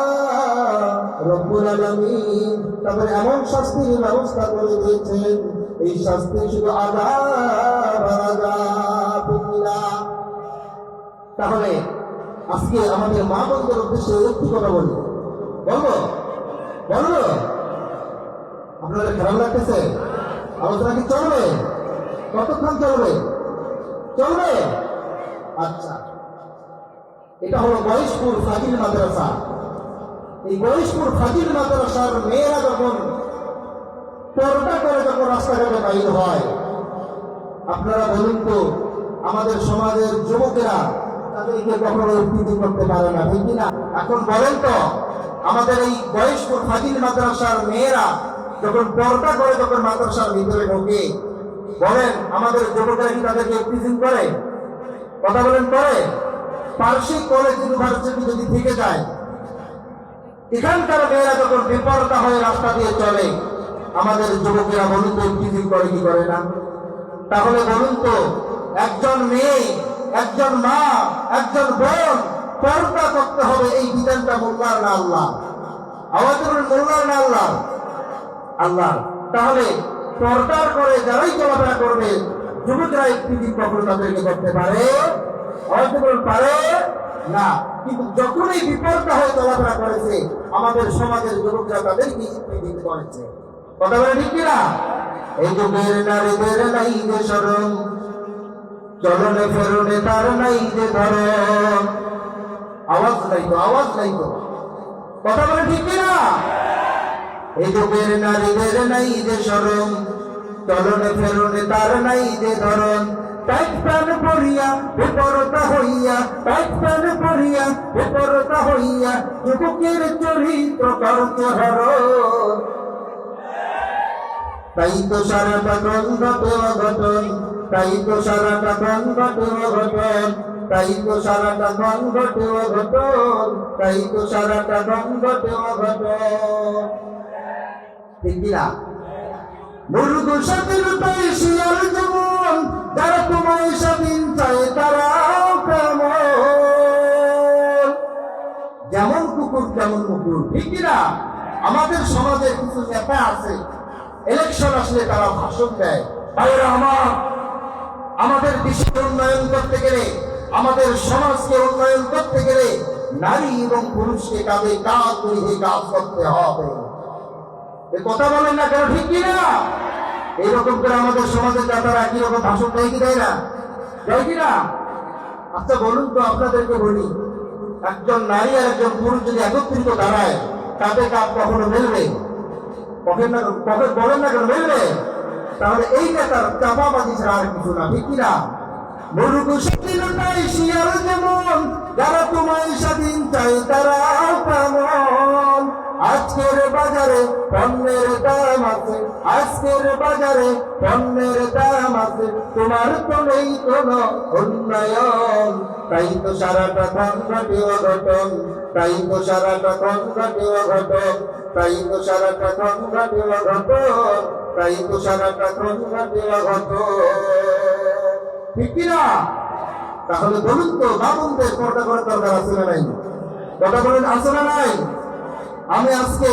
রব্বুল আলামিন তাদের এমন শাস্তির ব্যবস্থা করে দিয়েছেন, এই শাস্তি শুধু আযাব। তাহলে আজকে আমাদের মা বোনদের উদ্দেশ্যে একটি কথা বলি, বলবো বলবো? আপনাদের খারাপ লাগতেছে? আলোচনা কি চলবে? কতক্ষণ চলবে? চলবে? আচ্ছা, এটা হলো বয়সপুর ফাজিল মাদ্রাসা। এই বয়সপুর ফাজিল মাদ্রাসার মেয়েরা যখন পর্দা করে যখন রাস্তাঘাটে বাইর হয়, আপনারা বলুন তো, আমাদের সমাজের যুবকেরা তাদেরকে কখনো উত্তীর্ণ করতে পারে না, ঠিক না? এখন বলেন তো, আমাদের এই বয়সপুর ফাজিল মাদ্রাসার মেয়েরা যখন পর্দা করে যখন মাদ্রাসার ভিতরে ঢোকে, বলেন আমাদের যুবকেরা কি তাদেরকে উত্তীর্ণ করে? কথা বলেন করে? পার্শ্বিক কলেজ ইউনিভার্সিটি যদি থেকে যায়, এখানকার মেয়েরা যখন বেপরদা হয়ে রাস্তা দিয়ে চলে, আমাদের যুবকেরা বলুন তো উত্তীর্ণ করে কি করে না? তাহলে বলুন তো, একজন মেয়ে, একজন মা, একজন বোন পর্দা করতে হবে, এই বিধানটা মোল্লার না আল্লাহ? আওয়াজ বলুন, মোল্লার না আল্লাহ? আল্লাহ। তাহলে পর্দার করে যারাই চলাফেরা করবে, যুবকরা একটি দিন কখনো তাদেরকে করতে পারে? আওয়াজ বলুন, পারে না। কিন্তু যখনই বিপর্দা হয়ে চলাফেরা করেছে, আমাদের সমাজের যুবকরা তাদেরকে একটি দিন করেছে। কথা বলে ঠিক কিনা? এই যুগের নারীদের নাই যে শরম, চলনে ফেরনে তার নাই যে ধরন। আওয়াজ নাই তো, আওয়াজ নাই তো। কথা বলে ঠিক কিনা? এই যুগের নারীদের নাই যে শরম, চলনে ফেরনে তার নাই যে ধরন। টাইট প্যান্ট পরিয়া বেপরতা হইয়া, টাইট প্যান্ট পরিয়া বেপরতা হইয়া, যুবকের চরিত্র করতে হরণ। তাই তো সারাটা ক্ষণ ঘটে অঘটন, তাই তো সারাটা ক্ষণ ঘটে অঘটন, তাই তো সারাটা ক্ষণ ঘটে অঘটন, তাই তো সারাটা ক্ষণ ঘটে অঘটন। ঠিক কিনা? মুরগু স্বাধীন তাই শিয়াল যেমন, যারা তোমায় স্বাধীন চায় তারাও কেমন, যেমন কুকুর তেমন কুকুর। ঠিক কিনা? আমাদের সমাজে কিছু নেতা আছে, ইলেকশন আসলে তারা ভাষণ দেয়। ভাইরা আমার, আমাদের দেশের উন্নয়ন করতে গেলে, আমাদের সমাজকে উন্নয়ন করতে গেলে নারী এবং পুরুষকে কাঁধে কাঁধ মিলিয়ে কাজ করতে হবে। এ কথা বলেন না কেন? ঠিক কিনা? এইরকম করে আমাদের সমাজের নেতারা একই রকম ভাষণ দেয় কি দেয় না? দেয় কিনা? আচ্ছা বলুন তো, আপনাদেরকে বলি, একজন নারী আর একজন পুরুষ যদি একত্রিত দাঁড়ায়, তাদের কাজ কখনো মিলবে? বলেন না কেন মিলবে? তাহলে এই নেতার চাপাবাজি ছাড়া আর কিছু না। ঠিক কিনা? মুরগু স্বাধীনতাই শিয়াল যেমন, যারা তোমায় স্বাধীন চাই তারা কেমন। আজকের বাজারে পণ্যের দাম আছে, আজকের বাজারে পণ্যের দাম আছে, তোমার তো নেই কোনো উন্নয়ন। তাই তো সারাটা ক্ষণ ঘটে অঘটন, তাই তো সারাটা ক্ষণ ঘটে অঘটন, তাই তো সারাটা ক্ষণ ঘটে অঘটন, তাই তো সারাটা ক্ষণ ঘটে অঘটন। ঠিক কিনা? তাহলে বলুন তো, বাবুদের পর্দা করার দরকার আছে না নাই? কথা বলেন, আছে না নাই? আমি আজকে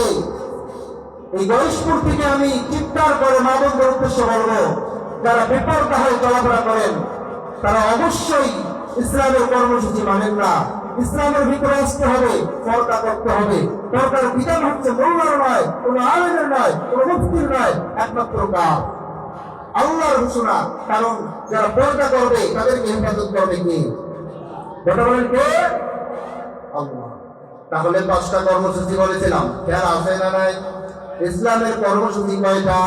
এই গণেশপুর থেকে আমি চিৎকার করে মা বোনদের উদ্দেশ্যে বলবো, যারা বেপরদা হয়ে চলাফেরা করেন তারা অবশ্যই ইসলামের কর্মসূচি মানেন না। ইসলামের ভিতরে আসতে হবে, পর্দা করতে হবে। পর্দার বিধান হচ্ছে মোল্লার নয়, কোনো আলেমের নয়, কোনো মুফতির নয়, একমাত্র কার? আল্লাহর ঘোষণা। কারণ যারা পর্দা করবে তাদেরকে হেফাজত করবে কে? কথা বলেন, কে? আল্লাহ। তাহলে 5টা কর্মসূচি বলেছিলাম, খেয়াল আছে না নাই? ইসলামের কর্মসূচি কয়টা?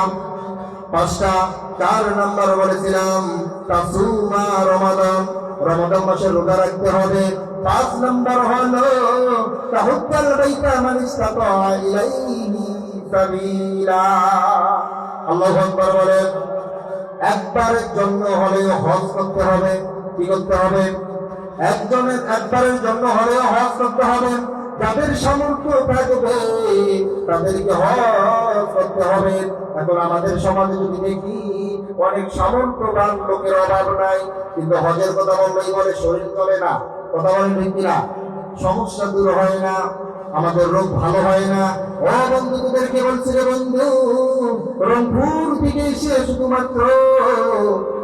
5টা। 4 নাম্বার বলেছিলাম তাসুমা রমাদান, রমাদান মাসে রোজা রাখতে হবে। 5 নাম্বার হলো তাহুজ্জাল বাইতা মান ইসতাতা ইলাইহি সাবিলা। আল্লাহু আকবার বলেন। একবারের জন্য হলেও হজ করতে হবে। কি করতে হবে? একবারের জন্য হলেও হজ করতে হবে। যাদের সামর্থ্য থাকবে তাদেরকে হজ করতে হবে। এখন আমাদের সমাজে যদি দেখি, অনেক সামর্থ্যবান লোকের অভাব নাই, কিন্তু হজের কথা বললেই বলে শরীর চলে না। কথা বলেন ঠিক কিনা? সমস্যা দূর হয় না, আমাদের রোগ ভালো হয় না। ও বন্ধু, তোদেরকে বলছি রে বন্ধু, রংপুর থেকে এসে শুধুমাত্র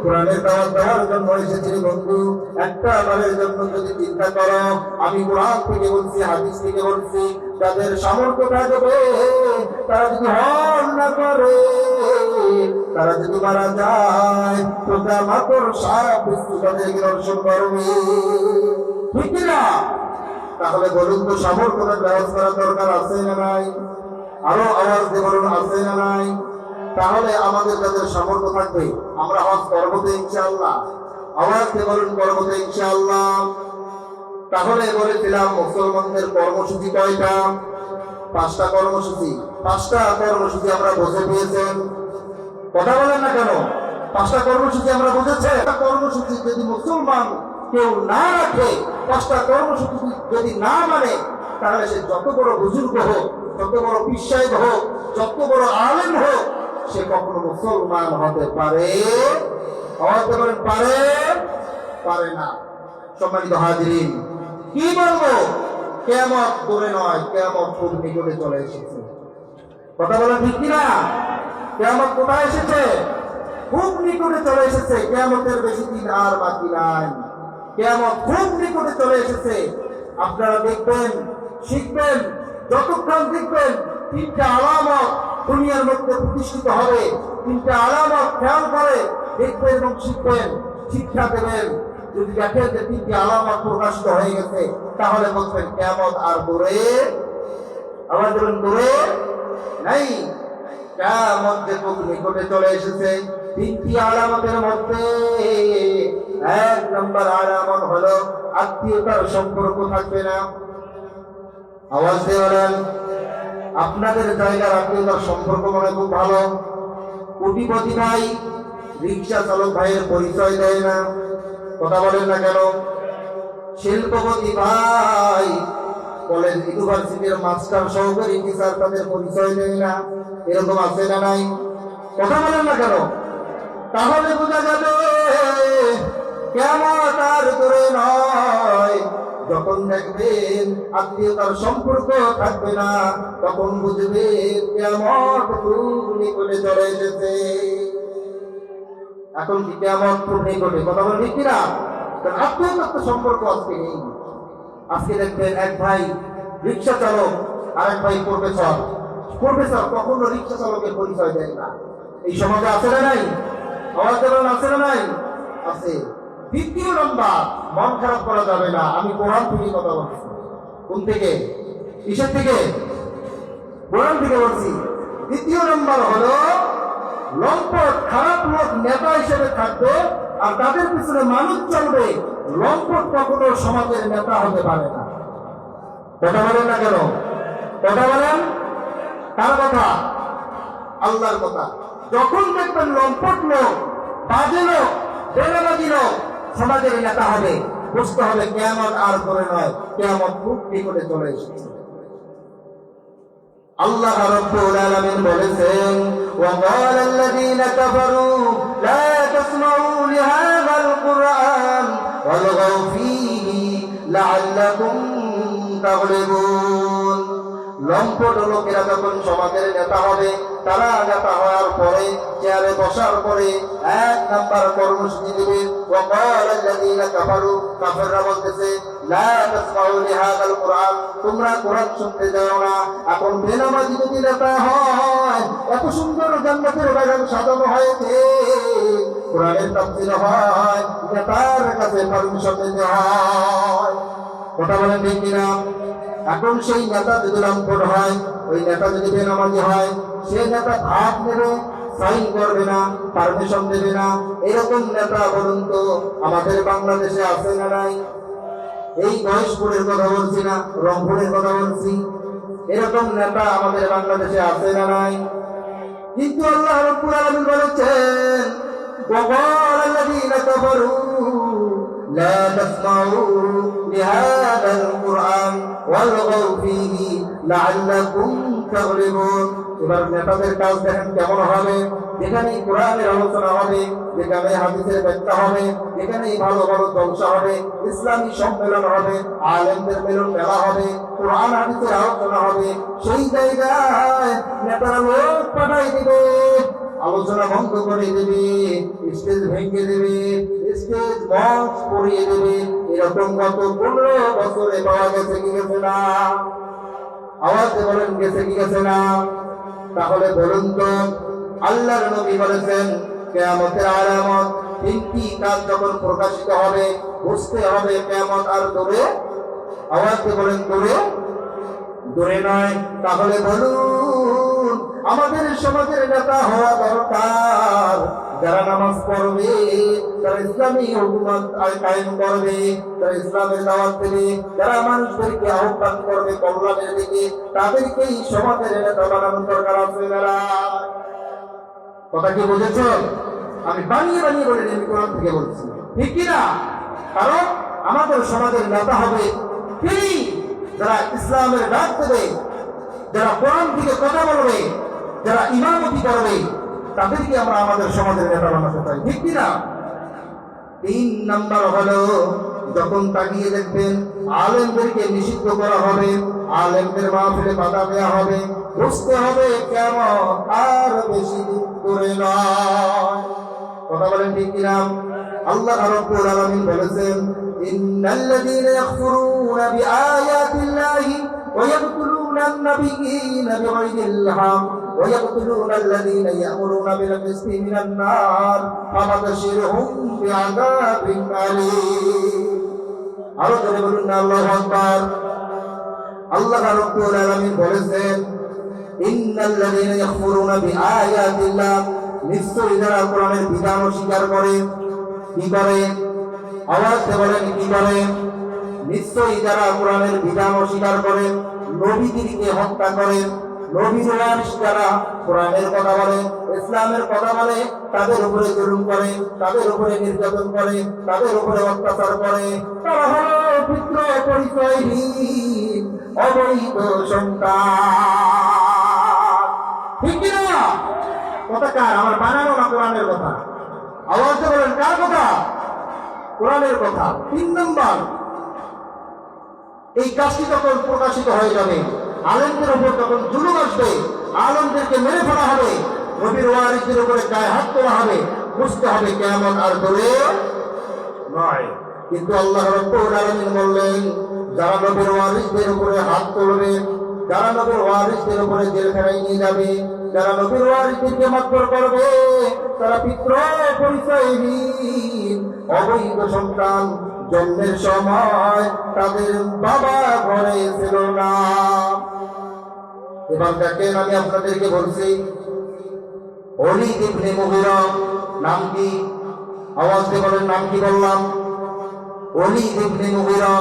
কোরআনের দাওয়াত দেওয়ার জন্য এসেছি বন্ধু। একটা বারের জন্য যদি চিন্তা করো, আমি কোরআন থেকে বলছি, হাদিস থেকে বলছি, যাদের সামর্থ্য থাকবে তারা যদি হজ না করে, তারা যদি মারা যায়, তোমরা মাত্র সাপ বস্তু তাদেরকে দর্শন করবে। ঠিক কিনা? তাহলে বলুন তো, সামর্থ্যের ব্যবস্থা করার দরকার আছে না নাই? আরো আওয়াজ দিয়ে বলুন, আছে না নাই? তাহলে আমাদের যাদের সামর্থ্য থাকবে আমরা হজ করবো তো ইনশাআল্লাহ। আওয়াজ দিয়ে বলুন, করবো তো ইনশাআল্লাহ। তাহলে বলেছিলাম মুসলমানদের কর্মসূচি কয়টা? 5টা কর্মসূচি। 5টা কর্মসূচি আমরা বুঝে পেয়েছেন? কথা বলেন না কেন? 5টা কর্মসূচি আমরা বুঝেছি। একটা কর্মসূচি যদি মুসলমান কেউ না রাখে, 5টা কর্মসূচি যদি না মানে, তাহলে সে যত বড় বুজুর্গ হোক, যত বড় পীর সাহেব হোক, যত বড় আলেম হোক, সে কখনো মুসলমান হতে পারে? হতে পারে? পারে না। সম্মানিত হাজিরিন, কি বলবো? কিয়ামত দূরে নয়, কিয়ামত খুব নিকটে চলে এসেছে। কথা বলেন ঠিক কিনা? কিয়ামত কোথায় এসেছে? খুব নিকটে চলে এসেছে। কিয়ামতের বেশি দিন আর বাকি নাই। কিয়ামত খুব নিকটে চলে এসেছে। আপনারা দেখবেন, শিখবেন, যতক্ষণ দেখবেন 3টা আলামত দুনিয়ার মধ্যে প্রতিষ্ঠিত হবে। 3টা আলামত খেয়াল করে দেখবেন এবং শিখবেন, শিক্ষা দেবেন। যদি দেখেন যে 3টি আলামত প্রকাশিত হয়ে গেছে, তাহলে বলবেন কিয়ামত আর দূরে, আবার বলবেন দূরে নাই। কিয়ামত যে খুব নিকটে চলে এসেছে। 3টি আলামতের মধ্যে 1 নম্বর আলামত হলো আত্মীয়তার সম্পর্ক থাকবে না। আওয়াজ দিয়ে বলেন, আপনাদের জায়গার আত্মীয়তার সম্পর্ক মনে খুব ভালো, কোটিপতি ভাই রিক্সা চালক ভাইয়ের পরিচয় দেয় না, কথা বলেন না কেন? শিল্পপতি ভাই কলেজ ইউনিভার্সিটির মাস্টার সহকারী টিচার তাদের পরিচয় দেয় না, এরকম আছে না নাই? কথা বলেন না কেন? তাহলে বোঝা যাবে কিয়ামত আর দূরে নয়। যখন দেখবেন আত্মীয়তার সম্পর্ক থাকবে না, তখন বুঝবে কিয়ামত খুব নিকটে চলে এসেছে। এখন কি কিয়ামত খুব নিকটে? কথা বলেন ঠিক কিনা? আত্মীয়তার তো সম্পর্ক আজকে নেই। আজকে দেখবেন এক ভাই রিক্সা চালক আর এক ভাই প্রফেসর কখনো রিক্সা চালকের পরিচয় দেয় না। এই সমাজে আছে না নাই? আওয়াজ দেবেন, আছে না নাই? আছে। দ্বিতীয় নম্বর, মন খারাপ করা যাবে না, আমি কোরআন থেকে কথা বলছি। কোন থেকে? কিসের থেকে? কোরআন থেকে বলছি। দ্বিতীয় নম্বর হলো লম্পট খারাপ লোক নেতা হিসেবে থাকবে আর তাদের পিছনে মানুষ চলবে। লম্পট কখনো সমাজের নেতা হতে পারে না। কথা বলেন না কেন? কথা বলেন। কার কথা? আল্লাহর কথা। যখন দেখবেন লম্পট লোক, বাজে লোক, বেনামাজি লোক সমাজের নেতা হবে, বুঝতে হবে কিয়ামত আর দূরে নয়, কিয়ামত খুব নিকটে চলে এসেছে। আল্লাহ রাব্বুল আলামিন বলেছেন, ওয়া ক্বালাল্লাযীনা কাফারু লা তাসমাউ লিহাযাল কুরআন ওয়ালগাউ ফীহি লাআল্লাকুম তাগলিবুন। লম্পট লোকেরা যখন সমাজের নেতা হবে, তারা নেতা হওয়ার পরে চেয়ারে বসার পরে এক নাম্বার কর্মসূচি দিবে। ওয়া ক্বালাল্লাযীনা কাফারু, কাফেররা বলতেছে, লা তাসমাউ লিহাযাল কুরআন, তোমরা কোরআন শুনতে যাও না। এখন বেনামাজি যদি নেতা হয়, এত সুন্দর জান্নাতের বাগান সাজানো হয়েছে, কোরআনের তাফসীর হয়, নেতার কাছে পারমিশন নিতে হয়। কথা বলেন ঠিক কিনা? এখন সেই নেতা যদি লম্পট হয়, ওই নেতা যদি বেনামাজি হয়, সে নেতা ভাগ নেবে, সাইন করবে না, পারমিশন দেবে না। এরকম নেতা বলুন তো আমাদের বাংলাদেশে আছে না নাই? এই মহেশপুরের কথা বলছি না, রংপুরের কথা বলছি। এরকম নেতা আমাদের বাংলাদেশে আছে না নাই? কিন্তু আল্লাহ রাব্বুল আলামিন বলেছেন, ওয়া ক্বালাল্লাযীনা কাফারু লা তাসমাউ লিহাযাল কুরআন ওয়ালগাউ ফীহি লাআল্লাকুম তাগলিবুন। এবার নেতাদের কাজ দেখেন কেমন হবে। যেখানে কোরআনের আলোচনা হবে, যেখানে হাদিসের ব্যাখ্যা হবে, যেখানে ভালো ভালো জলসা হবে, ইসলামী সম্মেলন হবে, আলেমদের মিলন মেলা হবে, কোরআন হাদিসের আলোচনা হবে, সেই জায়গায় নেতারা লোক পাঠাই দিবে, আলোচনা বন্ধ করে দেবে, স্টেজ ভেঙে দেবে, স্টেজ মঞ্চ পড়িয়ে দেবে। এরকম গত 15 বছরে পাওয়া গেছে কি গেছে না? আওয়াজে বলেন, গেছে কি গেছে না? তাহলে বলুন তো, আল্লাহর নবী বলেছেন কিয়ামতের আলামত তিনটি কাজ যখন প্রকাশিত হবে, বুঝতে হবে কিয়ামত আর দূরে। আওয়াজে বলেন, দূরে দূরে নয়। তাহলে বলুন, আমাদের সমাজের নেতা হওয়া দরকার যারা নামাজ পড়বে, যারা ইসলামী হুকুমত কায়েম করবে, যারা ইসলামের দাওয়াত দেবে, যারা মানুষদেরকে আহ্বান করবে কল্যাণের দিকে, তাদেরকেই সমাজের নেতা বানানো দরকার আছে না? কথা কি বুঝেছ? আমি বানিয়ে বানিয়ে বলে আমি কোরআন থেকে বলছি, ঠিক কিনা? কারণ আমাদের সমাজের নেতা হবে তিনি যারা ইসলামের ডাক দেবে, যারা কোরআন থেকে কথা বলবে, যারা ইমামতি করবে, তাদেরকে আমরা আমাদের সমাজের নেতা বানাতে চাই, ঠিক কিনা? 3 নাম্বার হলো, যখন তাকিয়ে দেখবেন আলেমদেরকে নিষিদ্ধ করা হবে, আলেমদের মাহফিলে বাধা দেওয়া হবে, বুঝতে হবে কিয়ামত আর বেশি দূরে নয়। কথা বলেন ঠিক কিনা? আল্লাহ রাব্বুল আলামিন বলেছেন, ইন্নাল্লাযীনা ইয়াকফুরুনা বিআয়াতিল্লাহি ওয়া ইয়াকতুলুনা আন-নাবিয়্যিনা বিগাইরিল হক ওয়া ইয়াকতুলুনা আল্লাযীনা ইয়া'মুরুনা বিল কিসতি মিনান নার ফাবাশশিরহুম বিআযাবিন আলীম। আরো জোরে বলুন না আল্লাহু আকবার। আল্লাহ রাব্বুল আলামিন বলেছেন, ইন্নাল্লাযীনা ইয়াকফুরুনা বিআয়াতিল্লাহ, নিশ্চয়ই যারা কোরআনের বিধান অস্বীকার করে। কি করে? আওয়াজে বলেন, কি করে? নিশ্চয়ই যারা কোরআনের বিধান অস্বীকার করে, নবীদেরকে হত্যা করে, নবীর ওয়ারিস যারা কোরআনের কথা বলে, ইসলামের কথা বলে, তাদের উপরে জুলুম করে, তাদের উপরে নির্যাতন করে, তাদের উপরে অত্যাচার করে, তারা হলো পিতৃ পরিচয়হীন অবৈধ সন্তান। ঠিক কিনা? কথা কার? আমার বানানো না কোরআনের কথা? আওয়াজ দিয়ে বলেন, কার কথা? কোরআনের কথা। 3 নম্বর, এই কাজটি যখন প্রকাশিত হয়ে যাবে, আলেমদের উপর যখন জুলুম আসবে, আলেমদেরকে মেরে ফেলা হবে, নবীর ওয়ারিসদের উপরে গায়ে হাত তোলা হবে, বুঝতে হবে কেমন আর দূরে নয়। কিন্তু আল্লাহ রাব্বুল আলামিন বললেন, যারা নবীর ওয়ারিসদের উপরে হাত তুলবে, যারা নবীর ওয়ারিসদের উপরে জেলখানায় নিয়ে যাবে, যারা নবীর ওয়ারিসদেরকে মারধর করবে, তারা পিতৃ পরিচয়হীন অবৈধ সন্তান। জন্মের সময় তাদের বাবা ঘরে ছিল না। এবার দেখেন, আমি আপনাদেরকে বলছি, ওলীদ ইবনে মুগীরা নাম কি? আওয়াজ দিয়ে বলেন, নাম কি বললাম? ওলীদ ইবনে মুগীরা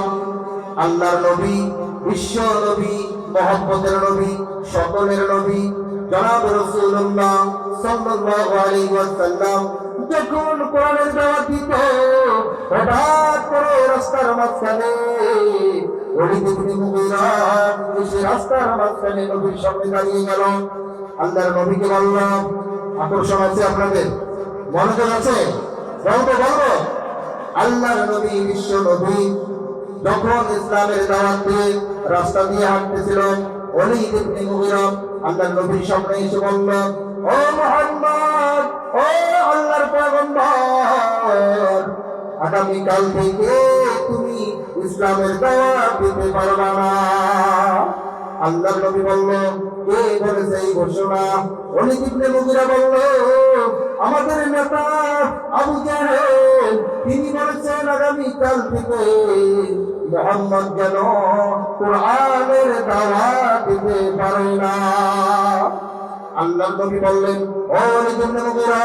আল্লাহর নবী, বিশ্ব নবী, মহব্বতের নবী, সকলের নবী জনাব রাসূলুল্লাহ সাল্লাল্লাহু আলাইহি ওয়াসাল্লাম যখন কোরআনের দাওয়াত দিত, হঠাৎ করে রাস্তার মাঝখানে ওলীদ ইবনে মুগীরা এসে রাস্তার মাঝখানে নবীর সামনে দাঁড়িয়ে গেল। আল্লাহর নবীকে বললাম, আকর্ষণ আছে আপনাদের? মনোযোগ আছে? বলবো বলবো। আল্লাহর নবী, বিশ্ব নবী যখন ইসলামের দাওয়াত দিয়ে রাস্তা দিয়ে হাঁটতেছিল, ওলীদ ইবনে মুগীরা আল্লাহর নবীর সামনে এসে বলল, ও মুহাম্মদ, ও আল্লাহর পয়গম্বর, আগামীকাল থেকে তুমি ইসলামের দাওয়াত দিতে পারবা না। আল্লাহর নবী বলল, কে বলেছে এই ঘোষণা? ওলীদ ইবনে মুগীরা বলল, আমাদের নেতা আবু জাহেল, তিনি বলেছেন আগামীকাল থেকে মুহাম্মদ যেন কোরআনের দাওয়াত দিতে পারে না। আল্লাহর নবী বললেন, ও ওলীদ ইবনে মুগীরা,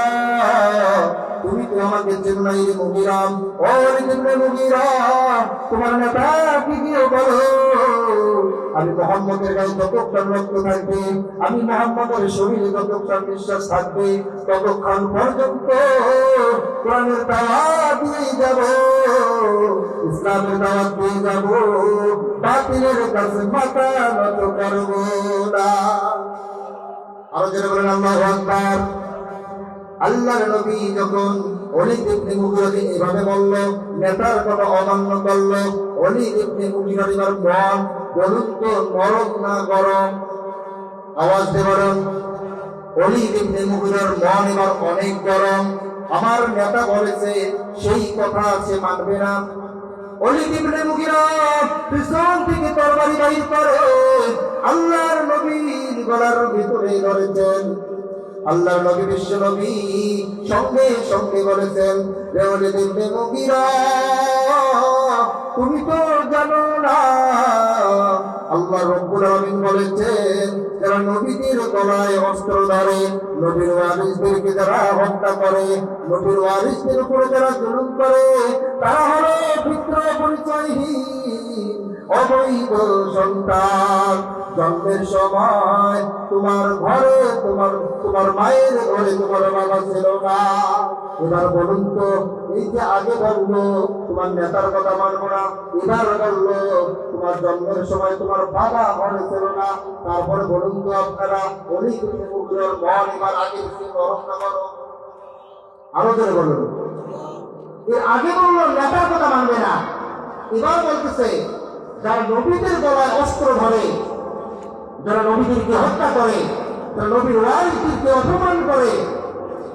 তুমি তো আমাকে চেনো না রে মুগীরা। ও ওলীদ ইবনে মুগীরা, তোমার নেতা কি গিয়ে বলো, আমি মুহাম্মদের গায়ে যতক্ষণ রক্ত থাকবে, আমি মুহাম্মদের শরীরে যতক্ষণ নিঃশ্বাস থাকবে, ততক্ষণ পর্যন্ত কোরআনের দাওয়াত দিয়ে যাব, ইসলামের দাওয়াত দিয়ে যাব, বাতিলের কাছে মাথা নত করব না। আরো জোরে বলেন আল্লাহু আকবার। আল্লাহর নবী যখন ওলীদ ইবনে মুগীরাকে এভাবে বলল, নেতার কথা অমান্য করল, ওলীদ ইবনে মুগীরার এবার মন বলুন তো নরম না গরম? আওয়াজ দিয়ে বলেন। ওলীদ ইবনে মুগীরার মন এবার অনেক গরম। আমার নেতা বলেছে, সেই কথা সে মানবে না। ওলীদ ইবনে মুগীরা পিছন থেকে তরবারি বাইর করে আল্লাহর নবীর গলার ভিতরে ধরেছেন। আল্লাহর নবী, বিশ্ব নবী সঙ্গে সঙ্গে বলেছেন, হে ওলীদ ইবনে মুগীরা, তুমি তো জানো না আল্লাহ রাব্বুল আলামিন বলেছেন, যারা নবীদের গলায় অস্ত্র ধরে, নবীর ওয়ারিসদেরকে যারা হত্যা করে, নবীর ওয়ারিসদের উপরে যারা জুলুম করে, তারা হলো পিতৃ পরিচয়হীন অবৈধ সন্তান। জন্মের সময় তোমার ঘরে, তোমার মায়ের ঘরে তোমার বাবা ছিল না। এবার বলুন তো, এই যে আগে বললো তোমার নেতার কথা মানবো না, এবার বললো তোমার জন্মের সময় তোমার বাবা ঘরে ছিল না, তারপরে বলুন তো আপনারা ওলীদ ইবনে মুগীরার মন এবার আগে নরম না গরম? আরো জোরে বলুন। এর আগে বললো নেতার কথা মানবে না, এবার বলতেছে যারা নবীদের গলায় অস্ত্র ধরে, যারা নবীদেরকে হত্যা করে, যারা নবীর ওয়ারিসদেরকে অপমান করে,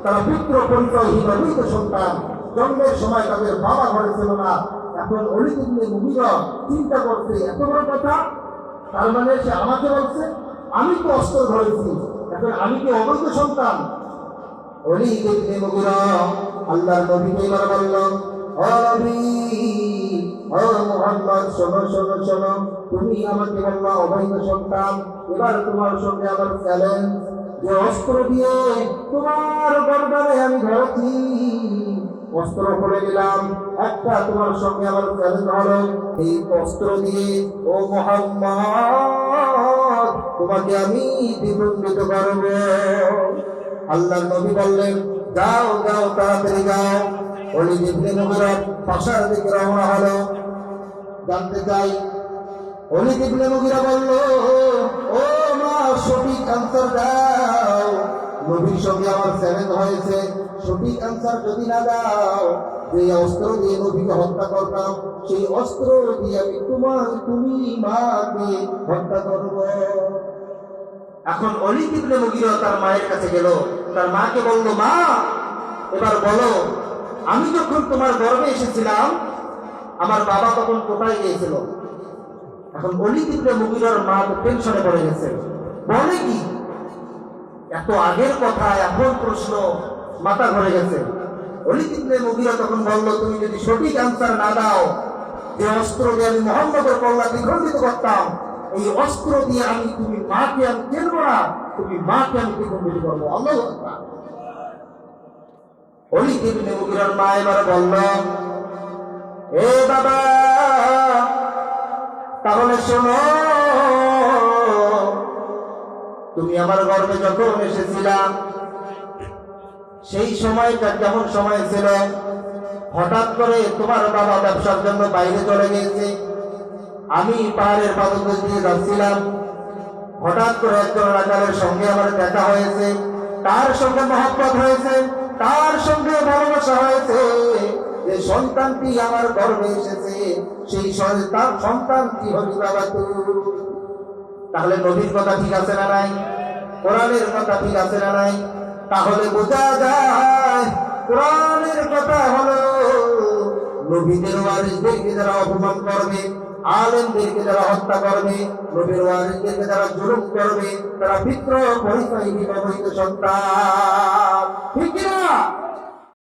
তারা পিতৃ পরিচয়হীন অবৈধ সন্তান। জন্মের সময় তাদের বাবা ঘরে ছিল না। এখন ওলীদ ইবনে মুগীরা চিন্তা করছে, এত বড় কথা, তার মানে সে আমাকে বলছে আমি তো অস্ত্র ধরেছি, এখন আমি কি অবৈধ সন্তান? ওলীদ ইবনে মুগীরা আল্লাহর নবীকে এবার বলল, ও নবী, ও মুহাম্মদ, শোনো শোনো শোনো, তুমি আমাকে বললা অবৈধ সন্তান, এবার তোমার সঙ্গে আমার চ্যালেঞ্জ, যে অস্ত্র দিয়ে তোমার গর্দানে আমি ধরেছি, অস্ত্র খুলে দিলাম, একটা তোমার সঙ্গে আমার চ্যালেঞ্জ হলো, এই অস্ত্র দিয়ে ও মুহাম্মদ তোমাকে আমি দ্বিগুণিত করব। আল্লাহর নবী বললেন, যাও যাও তাড়াতাড়ি যাও। ওলীদ ইবনে মুগীরা পাশার দিকে রওনা হলো। জানতে চাই, ওলীদ ইবনে মুগীরা বলল, ও মা, সঠিক আনসার দাও। নবীর সঙ্গে আমার চ্যালেঞ্জ হয়েছে, সঠিক আনসার যদি না দাও, যে অস্ত্র দিয়ে নবীকে হত্যা করতাম, সেই অস্ত্র দিয়ে আমি তুমি মাকে হত্যা করব। এখন ওলীদ ইবনে মুগীরা তার মায়ের কাছে গেল, তার মাকে বলল, মা, এবার বলো, আমি যখন তোমার গর্ভে এসেছিলাম, আমার বাবা তখন কোথায় গিয়েছিল? এখন ওলীদ ইবনে মুগীরার মা তো টেনশনে পড়ে গেছে, বলে কি, এত আগের কথা, এখন প্রশ্ন, মাথা ধরে গেছে। ওলীদ ইবনে মুগীরা তখন বলল, তুমি যদি সঠিক আনসার না দাও, যে অস্ত্র দিয়ে আমি মুহাম্মদের কল্লা দ্বিখণ্ডিত করতাম, এই অস্ত্র দিয়ে তুমি মাকে আমি কেনবো না, তুমি মাকে আমি দ্বিখণ্ডিত করবো। আল্লাহু আকবার। ওলীদ ইবনে মুগীরার মা এবার বলল, এ বাবা, তাহলে শোনো, তুমি আমার গর্ভে যখন এসেছিলাম, সেই সময়টা কেমন সময় ছিল? হঠাৎ করে তোমার বাবা ব্যবসার জন্য বাইরে চলে গিয়েছে, আমি পাহাড়ের পাদদেশ দিয়ে যাচ্ছিলাম, হঠাৎ করে একজন রাজারের সঙ্গে আমার দেখা হয়েছে, তার সঙ্গে মহব্বত হয়েছে, তার সঙ্গে ভালোবাসা হয়েছে, যে সন্তানটি আমার গর্ভে এসেছে, সেই তার সন্তানটি হলি বাবা তুই। তাহলে নবীর কথা ঠিক আছে না নাই? কোরআনের কথা ঠিক আছে না নাই? তাহলে বোঝা যায়, কোরআনের কথা হলো, নবীদের ওয়ারিসদেরকে যারা অপমান করবে, আলেমদেরকে যারা হত্যা করবে, নবীর ওয়ারিসদেরকে যারা জুলুম করবে, তারা পিতৃ পরিচয় সন্তান। ঠিক না?